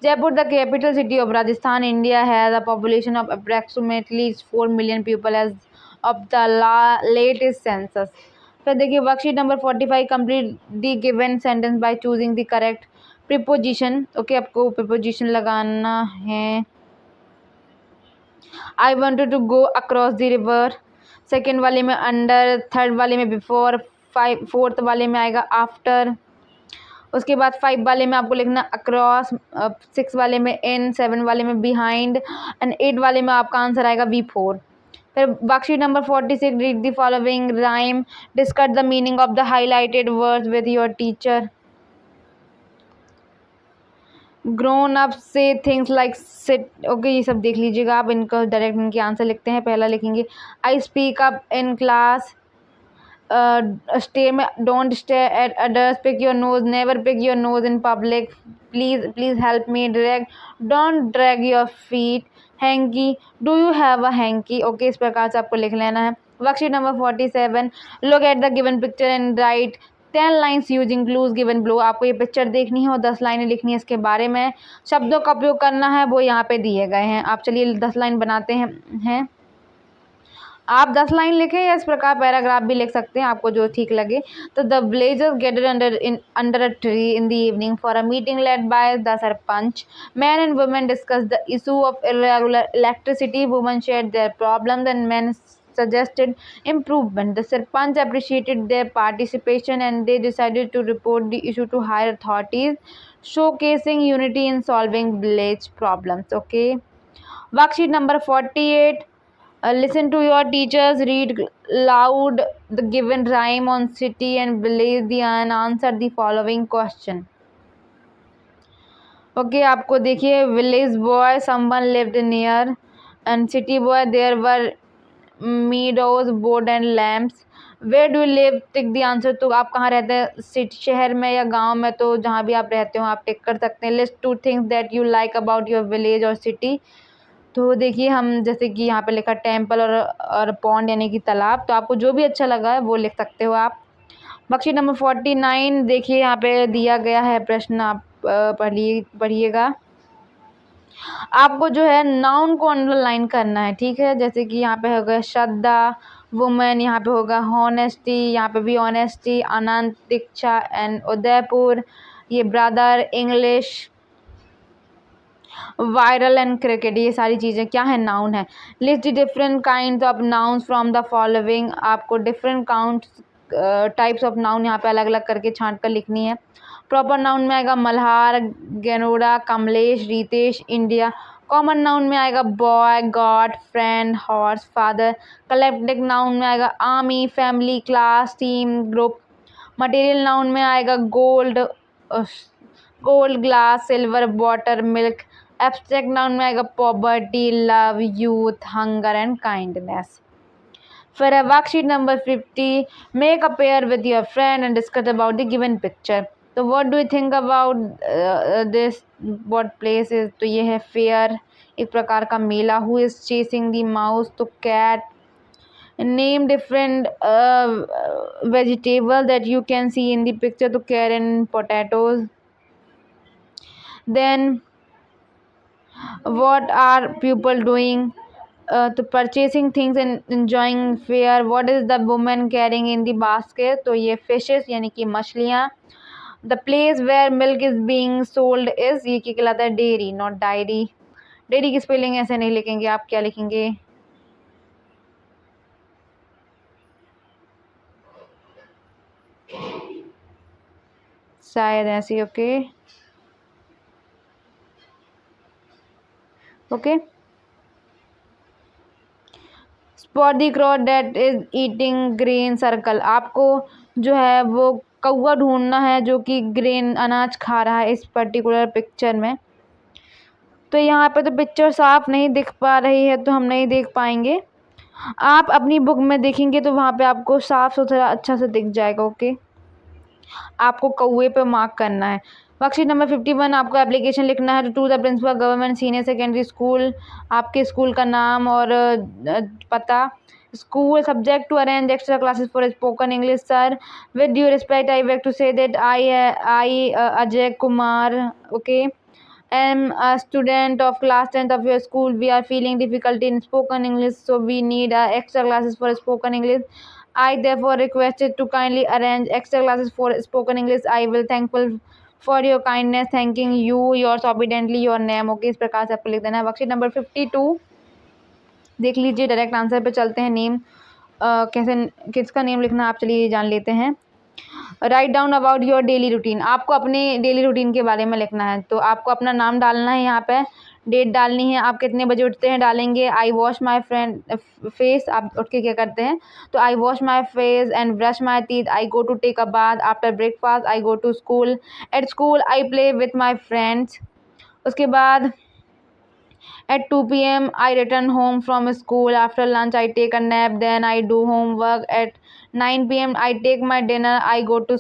Jaipur, the capital city of Rajasthan, India, has a population of approximately 4 million people as of the latest census. फिर देखिए worksheet number 45, complete the given sentence by choosing the correct preposition. Okay, आपको प्रीपोजिशन लगाना है। I wanted to go across the river, second वाले में अंडर, थर्ड वाले में बिफोर, फोर्थ वाले में आएगा आफ्टर। उसके बाद 5 वाले में आपको लिखना अक्रॉस, 6 वाले में इन, 7 वाले में बिहाइंड एंड 8 वाले में आपका आंसर आएगा V4। फिर worksheet number 46, read the following rhyme, discuss the meaning of the highlighted words with your teacher. Grown up से थिंग्स लाइक सिट, ओके, ये सब देख लीजिएगा आप, इनको डायरेक्ट इनके आंसर लिखते हैं। पहला लिखेंगे I speak up in class, stay में don't stay at others, pick your nose, never pick your nose in public, please help me, drag, don't drag your feet, hanky, do you have a hanky. Okay, इस प्रकार से आपको लिख लेना है। Worksheet number 47. Look at the given picture and write 10 lines using clues given below. आपको ये पिक्चर देखनी है और 10 लाइनें लिखनी है इसके बारे में. शब्दों का उपयोग करना है, वो यहाँ पे दिए गए हैं. आप चलिए 10 लाइन बनाते हैं. आप 10 लाइन लिखें या इस प्रकार पैराग्राफ भी लिख सकते हैं, आपको जो ठीक लगे. तो the villagers gathered under a tree in the evening for a meeting led by the sarpanch. Man and women discuss the issue of irregular electricity. Women shared their problems and men suggested improvement. The Sarpanch appreciated their participation and they decided to report the issue to higher authorities, showcasing unity in solving village problems. Okay. Worksheet number 48. Listen to your teachers, read loud the given rhyme on city and village and answer the following question. Okay, आपको देखिए village boy someone lived near and city boy there were meadows, board and lamps. Where do you live? Tick the answer. तो आप कहाँ रहते हैं, सिटी शहर में या गांव में, तो जहाँ भी आप रहते हो आप टिक कर सकते हैं. List 2 things that you like about your village और सिटी. तो देखिए हम जैसे कि यहाँ पे लिखा टेम्पल और पॉन्ड यानी कि तालाब, तो आपको जो भी अच्छा लगा है वो लिख सकते हो आप. वर्कशीट नंबर 49 देखिए यहाँ पे दिया गया है प्रश्न, आप पढ़िएगा. आपको जो है नाउन को अंडरलाइन करना है, ठीक है. जैसे कि यहाँ पे होगा श्रद्धा, वुमेन, यहाँ पे होगा हॉनेस्टी, यहाँ पे भी ऑनेस्टी, आनंद, दीक्षा एंड उदयपुर, ये brother, English, viral and cricket. ये सारी चीज़ें क्या है, नाउन है. List the different kind of nouns from the following. आपको different count types of noun यहाँ पे अलग अलग करके छांट कर लिखनी है. प्रॉपर नाउन में आएगा Malhar, Ganora, Kamlesh, Ritesh, India. Common noun में आएगा boy, god, friend, horse, father. Collective noun में आएगा army, family, class, team, group. Material noun में आएगा gold, glass, silver, water, milk. Abstract noun में आएगा poverty, love, youth, hunger and kindness. फिर है worksheet number 50. Make a pair with your friend and discuss about the given picture. तो what do you think about this, what place is. तो ये है फेयर, एक प्रकार का मेला. Who is chasing the mouse. तो cat. Name different vegetable that you can see in the picture. तो carrot, potatoes. Then what are people doing. तो purchasing things and enjoying fair. what is the woman carrying in the basket. तो ये fishes यानी कि मछलियाँ. the place where milk is being sold is, ये क्या कहलाता है, dairy, not diary. dairy की स्पेलिंग ऐसे नहीं लिखेंगे, आप क्या लिखेंगे, शायद ऐसी. Okay. Spot the क्रॉ that is eating grain circle. आपको जो है वो कौवा ढूंढना है जो कि ग्रेन अनाज खा रहा है इस पर्टिकुलर पिक्चर में. तो यहाँ पे तो पिक्चर साफ नहीं दिख पा रही है तो हम नहीं देख पाएंगे. आप अपनी बुक में देखेंगे तो वहाँ पे आपको साफ सुथरा अच्छा से दिख जाएगा. ओके. आपको कौवे पे मार्क करना है. Worksheet number 51. आपको एप्लीकेशन लिखना है to the principal government senior secondary school. आपके स्कूल का नाम और पता. School. Subject to arrange extra classes for spoken English. Sir, with due respect I beg to say that I Ajay Kumar, okay, am a student of class 10th of your school. We are feeling difficulty in spoken English, so we need extra classes for spoken English. I therefore requested to kindly arrange extra classes for spoken English. I will thankful for your kindness. Thanking you. Yours obediently, your name. Okay, इस प्रकार से आपको लिख देना है. वर्कशीट नंबर 52 देख लीजिए. डायरेक्ट आंसर पे चलते हैं. नेम कैसे, किसका नेम लिखना आप चलिए जान लेते हैं. Write down about your daily routine. आपको अपने डेली रूटीन के बारे में लिखना है. तो आपको अपना नाम डालना है, यहाँ पे डेट डालनी है, आप कितने बजे उठते हैं डालेंगे. I wash my face. आप उठ के क्या करते हैं. तो I wash my face and brush my teeth. I go to take a bath. After breakfast I go to school. At school I play with my friends. उसके बाद at 2 p.m. I return home from school. After lunch I take a nap. Then I do homework. At 9 p.m. I take my dinner. I go to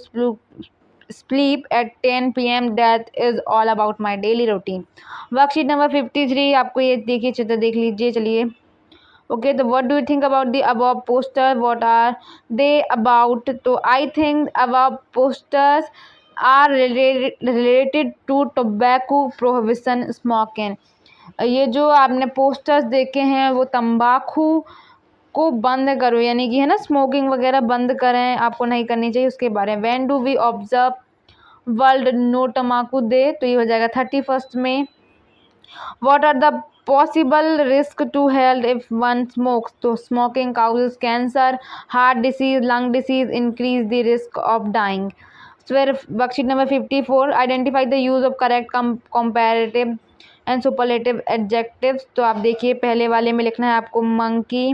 sleep at 10 p.m. That is all about my daily routine. Worksheet number 53. आपको ये देखिए चित्र देख लीजिए. चलिए ओके, तो what do you think about the above poster, what are they about? तो I think above posters are related to tobacco prohibition smoking. ये जो आपने पोस्टर्स देखे हैं वो तंबाकू को बंद करो, यानी कि है ना, स्मोकिंग वगैरह बंद करें, आपको नहीं करनी चाहिए, उसके बारे में। When do we observe world no तम्बाकू डे? तो ये हो जाएगा 31 में। What are the possible risk to health if one smokes? तो smoking causes cancer, heart disease, lung disease, increase the risk of dying. फिर worksheet number 54, identify the use of correct comparative and superlative adjectives. तो आप देखिए, पहले वाले में लिखना है आपको मंकी,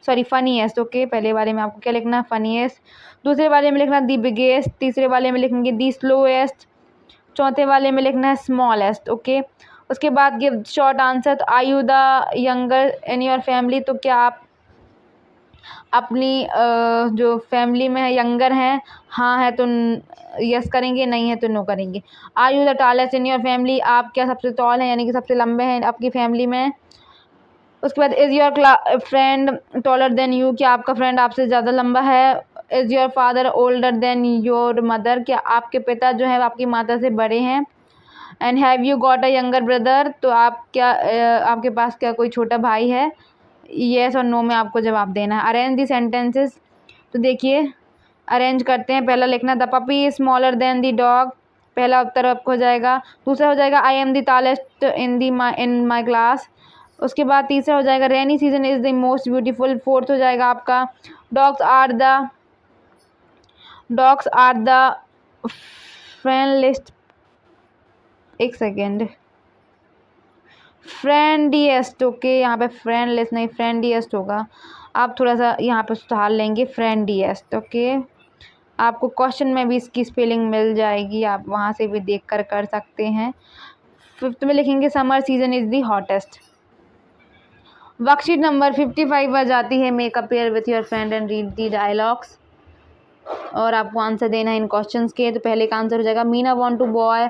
सॉरी फनीएस्ट। ओके, पहले वाले में आपको क्या लिखना है? फनीएस्ट। दूसरे वाले में लिखना दी बिगेस्ट। तीसरे वाले में लिखेंगे दी स्लोएस्ट। चौथे वाले में लिखना है स्मॉलेस्ट। ओके, उसके बाद गिव शॉर्ट आंसर। तो are you the younger in your family? तो क्या आप अपनी जो फैमिली में है यंगर हैं? हाँ है तो यस करेंगे, नहीं है तो नो करेंगे। Are you the tallest in your family? आप क्या सबसे टॉल हैं, यानी कि सबसे लंबे हैं आपकी फैमिली में? उसके बाद is your friend taller than you? क्या आपका फ्रेंड आपसे ज़्यादा लंबा है? Is your father older than your mother? क्या आपके पिता जो है आपकी माता से बड़े हैं? And have you got a younger brother? तो आप क्या आपके पास क्या कोई छोटा भाई है? येस और नो में आपको जवाब देना है। अरेंज दी सेंटेंसेस। तो देखिए, अरेंज करते हैं। पहला लिखना the puppy is smaller than the dog, पहला उत्तर आपको हो जाएगा। दूसरा हो जाएगा I am the tallest in my class. उसके बाद तीसरा हो जाएगा rainy season is the most beautiful. Fourth हो जाएगा आपका डॉग्स आर द फ्रेंडलिस्ट, एक सेकेंड, फ्रेंडिएस्ट। ओके, यहाँ पे फ्रेंडलेस नहीं फ्रेंडिएस्ट होगा। आप थोड़ा सा यहाँ पे सुधार लेंगे, फ्रेंडिएस्ट। ओके, आपको क्वेश्चन में भी इसकी स्पेलिंग मिल जाएगी, आप वहाँ से भी देख कर सकते हैं। फिफ्थ में लिखेंगे summer season is the hottest. Worksheet number 55 आ जाती है, make a pair with your friend and read the dialogues. और आपको आंसर देना है इन क्वेश्चंस के। तो पहले का आंसर हो जाएगा Meena want to boy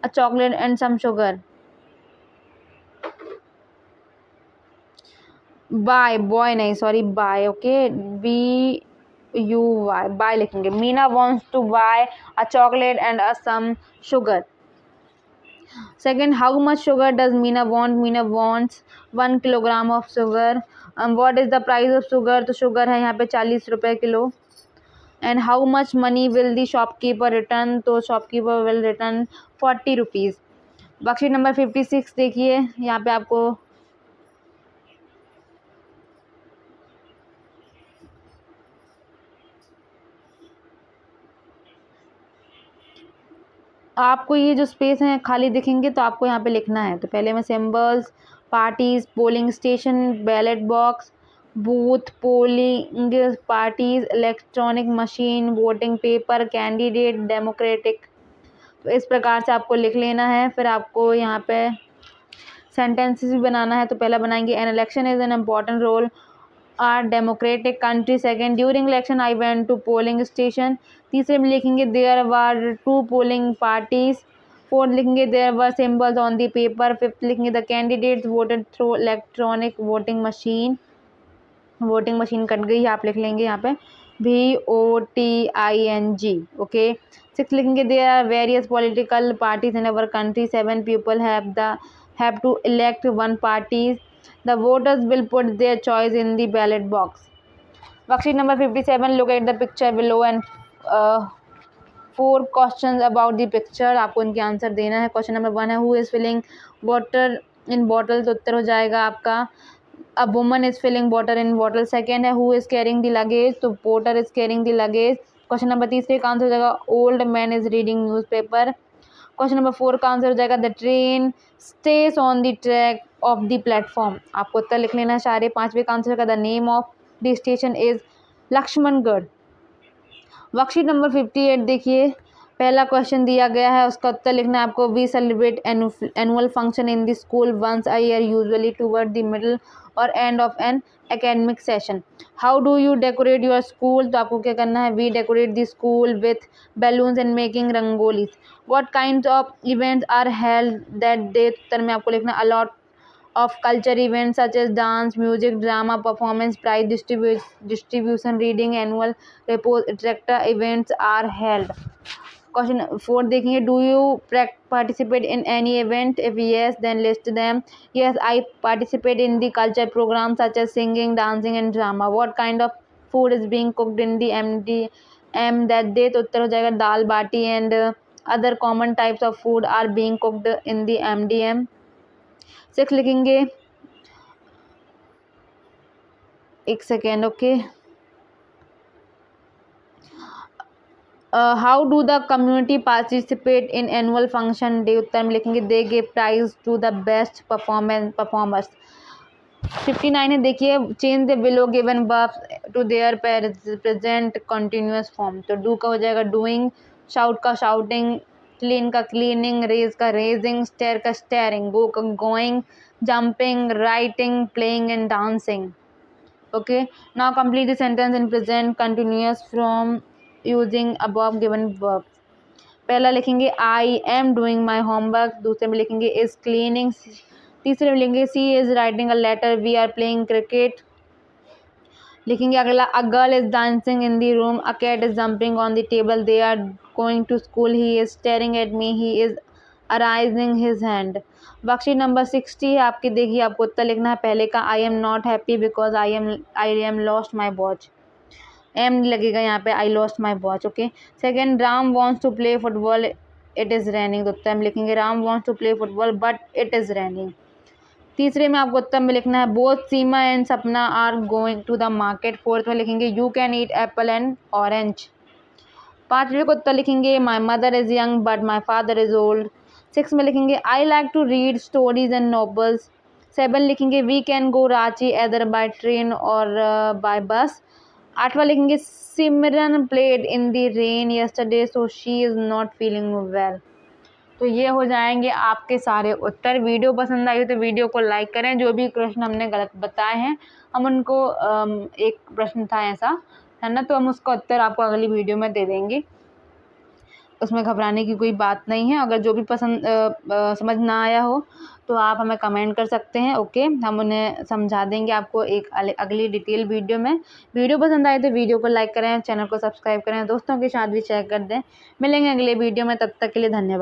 a chocolate and some sugar. Buy, boy नहीं, sorry buy. Okay, BUY, buy लिखेंगे। Meena wants to buy a chocolate and a some sugar. Second, how much sugar does Meena want? Meena wants 1 kilogram of sugar. What is the price of sugar? तो शुगर है यहाँ पे 40 रुपये kilo. And how much money will the shopkeeper return? तो shopkeeper will return 40 rupees. Worksheet number 56 देखिए, यहाँ पे आपको ये जो स्पेस है खाली दिखेंगे तो आपको यहाँ पे लिखना है। तो पहले में symbols, parties, polling station, ballot box, booth, polling parties, electronic machine, voting paper, candidate, democratic. तो इस प्रकार से आपको लिख लेना है। फिर आपको यहाँ पे सेंटेंसेस भी बनाना है। तो पहला बनाएंगे an election is an important role are democratic country. Second, during election I went to polling station. तीसरे में लिखेंगे there were 2 polling parties. Fourth लिखेंगे there were symbols on the paper. Fifth लिखेंगे the candidates voted through electronic voting machine. Voting machine कट गई, आप लिख लेंगे यहाँ पे VOTING। ओके, सिक्स लिखेंगे there are various political parties in our country. 7 people have to elect one party. The voters will put their choice in the ballot box. Worksheet number 57, look at the picture below and 4 questions about the picture. आपको इनके आंसर देना है। क्वेश्चन नंबर 1 है who is filling water in bottle? तो उत्तर हो जाएगा आपका a woman is filling water in bottle. Second है who is carrying the luggage? तो porter is carrying the luggage. Question number 3 का आंसर हो जाएगा old man is reading newspaper. Question number 4 का आंसर हो जाएगा the train stage on the track of the platform. आपको उत्तर लिख लेना है सारे। 5वें का आंसर होगा the name of the station is Lakshmangarh. Worksheet number 58 देखिए, पहला क्वेश्चन दिया गया है, उसका उत्तर लिखना है आपको। We celebrate annual function in the school once a year usually toward the middle और end of an academic session. How do you decorate your school? तो आपको क्या करना है, we decorate the school with balloons and making rangolis. What kind of events are held that day? उत्तर में आपको लिखना a lot of culture events such as dance, music, drama, performance, prize distribution, reading, annual report, etc. events are held. Question 4 देखेंगे, do you participate in any event? If yes, then list them. Yes, I participate in the culture program such as singing, dancing and drama. What kind of food is being cooked in the MDM that day? तो उत्तर हो जाएगा दाल बाटी and other common types of food are being cooked in the MDM. 6 लिखेंगे, एक second, okay. How do the community participate in annual function day? उत्तर में लिखेंगे they give prize to the best performers. 59 है, देखिए change the below given verb to their present continuous form. तो डू का हो जाएगा डूइंग, शाउट का शाउटिंग, क्लीन का क्लीनिंग, रेज का रेजिंग, स्टेयर का स्टेयरिंग, गो का going, jumping, writing, playing and dancing. Okay, now complete the sentence in present continuous from using above given verb. पहला लिखेंगे I am doing my homework. दूसरे में लिखेंगे इज क्लीनिंग. तीसरे में लिखेंगे she is writing a letter. We are playing cricket. लिखेंगे अगला a girl is dancing in the room. A cat is jumping on the table. They are going to school. He is staring at me. He is arising his hand. Worksheet number 60 है आपकी. देखिए आपको उत्तर लिखना है. पहले का I am not happy because I am lost my watch. Am लगेगा यहाँ पे, I lost my watch. Okay. Second, Ram wants to play football. It is raining. तो उत्तर में लिखेंगे Ram wants to play football but it is raining. तीसरे में आपको उत्तर में लिखना है both Seema and Sapna are going to the market. फोर्थ में लिखेंगे you can eat apple and orange. पांचवें को उत्तर लिखेंगे my mother is young but my father is old. Six में लिखेंगे I like to read stories and novels. 7 लिखेंगे we can go Ranchi either by train और बाय बस. 8वां लिखेंगे Simran played in the rain yesterday so she is not feeling well. तो ये हो जाएंगे आपके सारे उत्तर. वीडियो पसंद आई तो वीडियो को लाइक करें. जो भी प्रश्न हमने गलत बताए हैं हम उनको एक प्रश्न था ऐसा है ना, तो हम उसका उत्तर आपको अगली वीडियो में दे देंगे. उसमें घबराने की कोई बात नहीं है. अगर जो भी पसंद समझ ना आया हो तो आप हमें कमेंट कर सकते हैं. ओके, हम उन्हें समझा देंगे आपको एक अगली डिटेल वीडियो में. वीडियो पसंद आए तो वीडियो को लाइक करें, चैनल को सब्सक्राइब करें, दोस्तों के साथ भी शेयर कर दें. मिलेंगे अगले वीडियो में, तब तक के लिए धन्यवाद.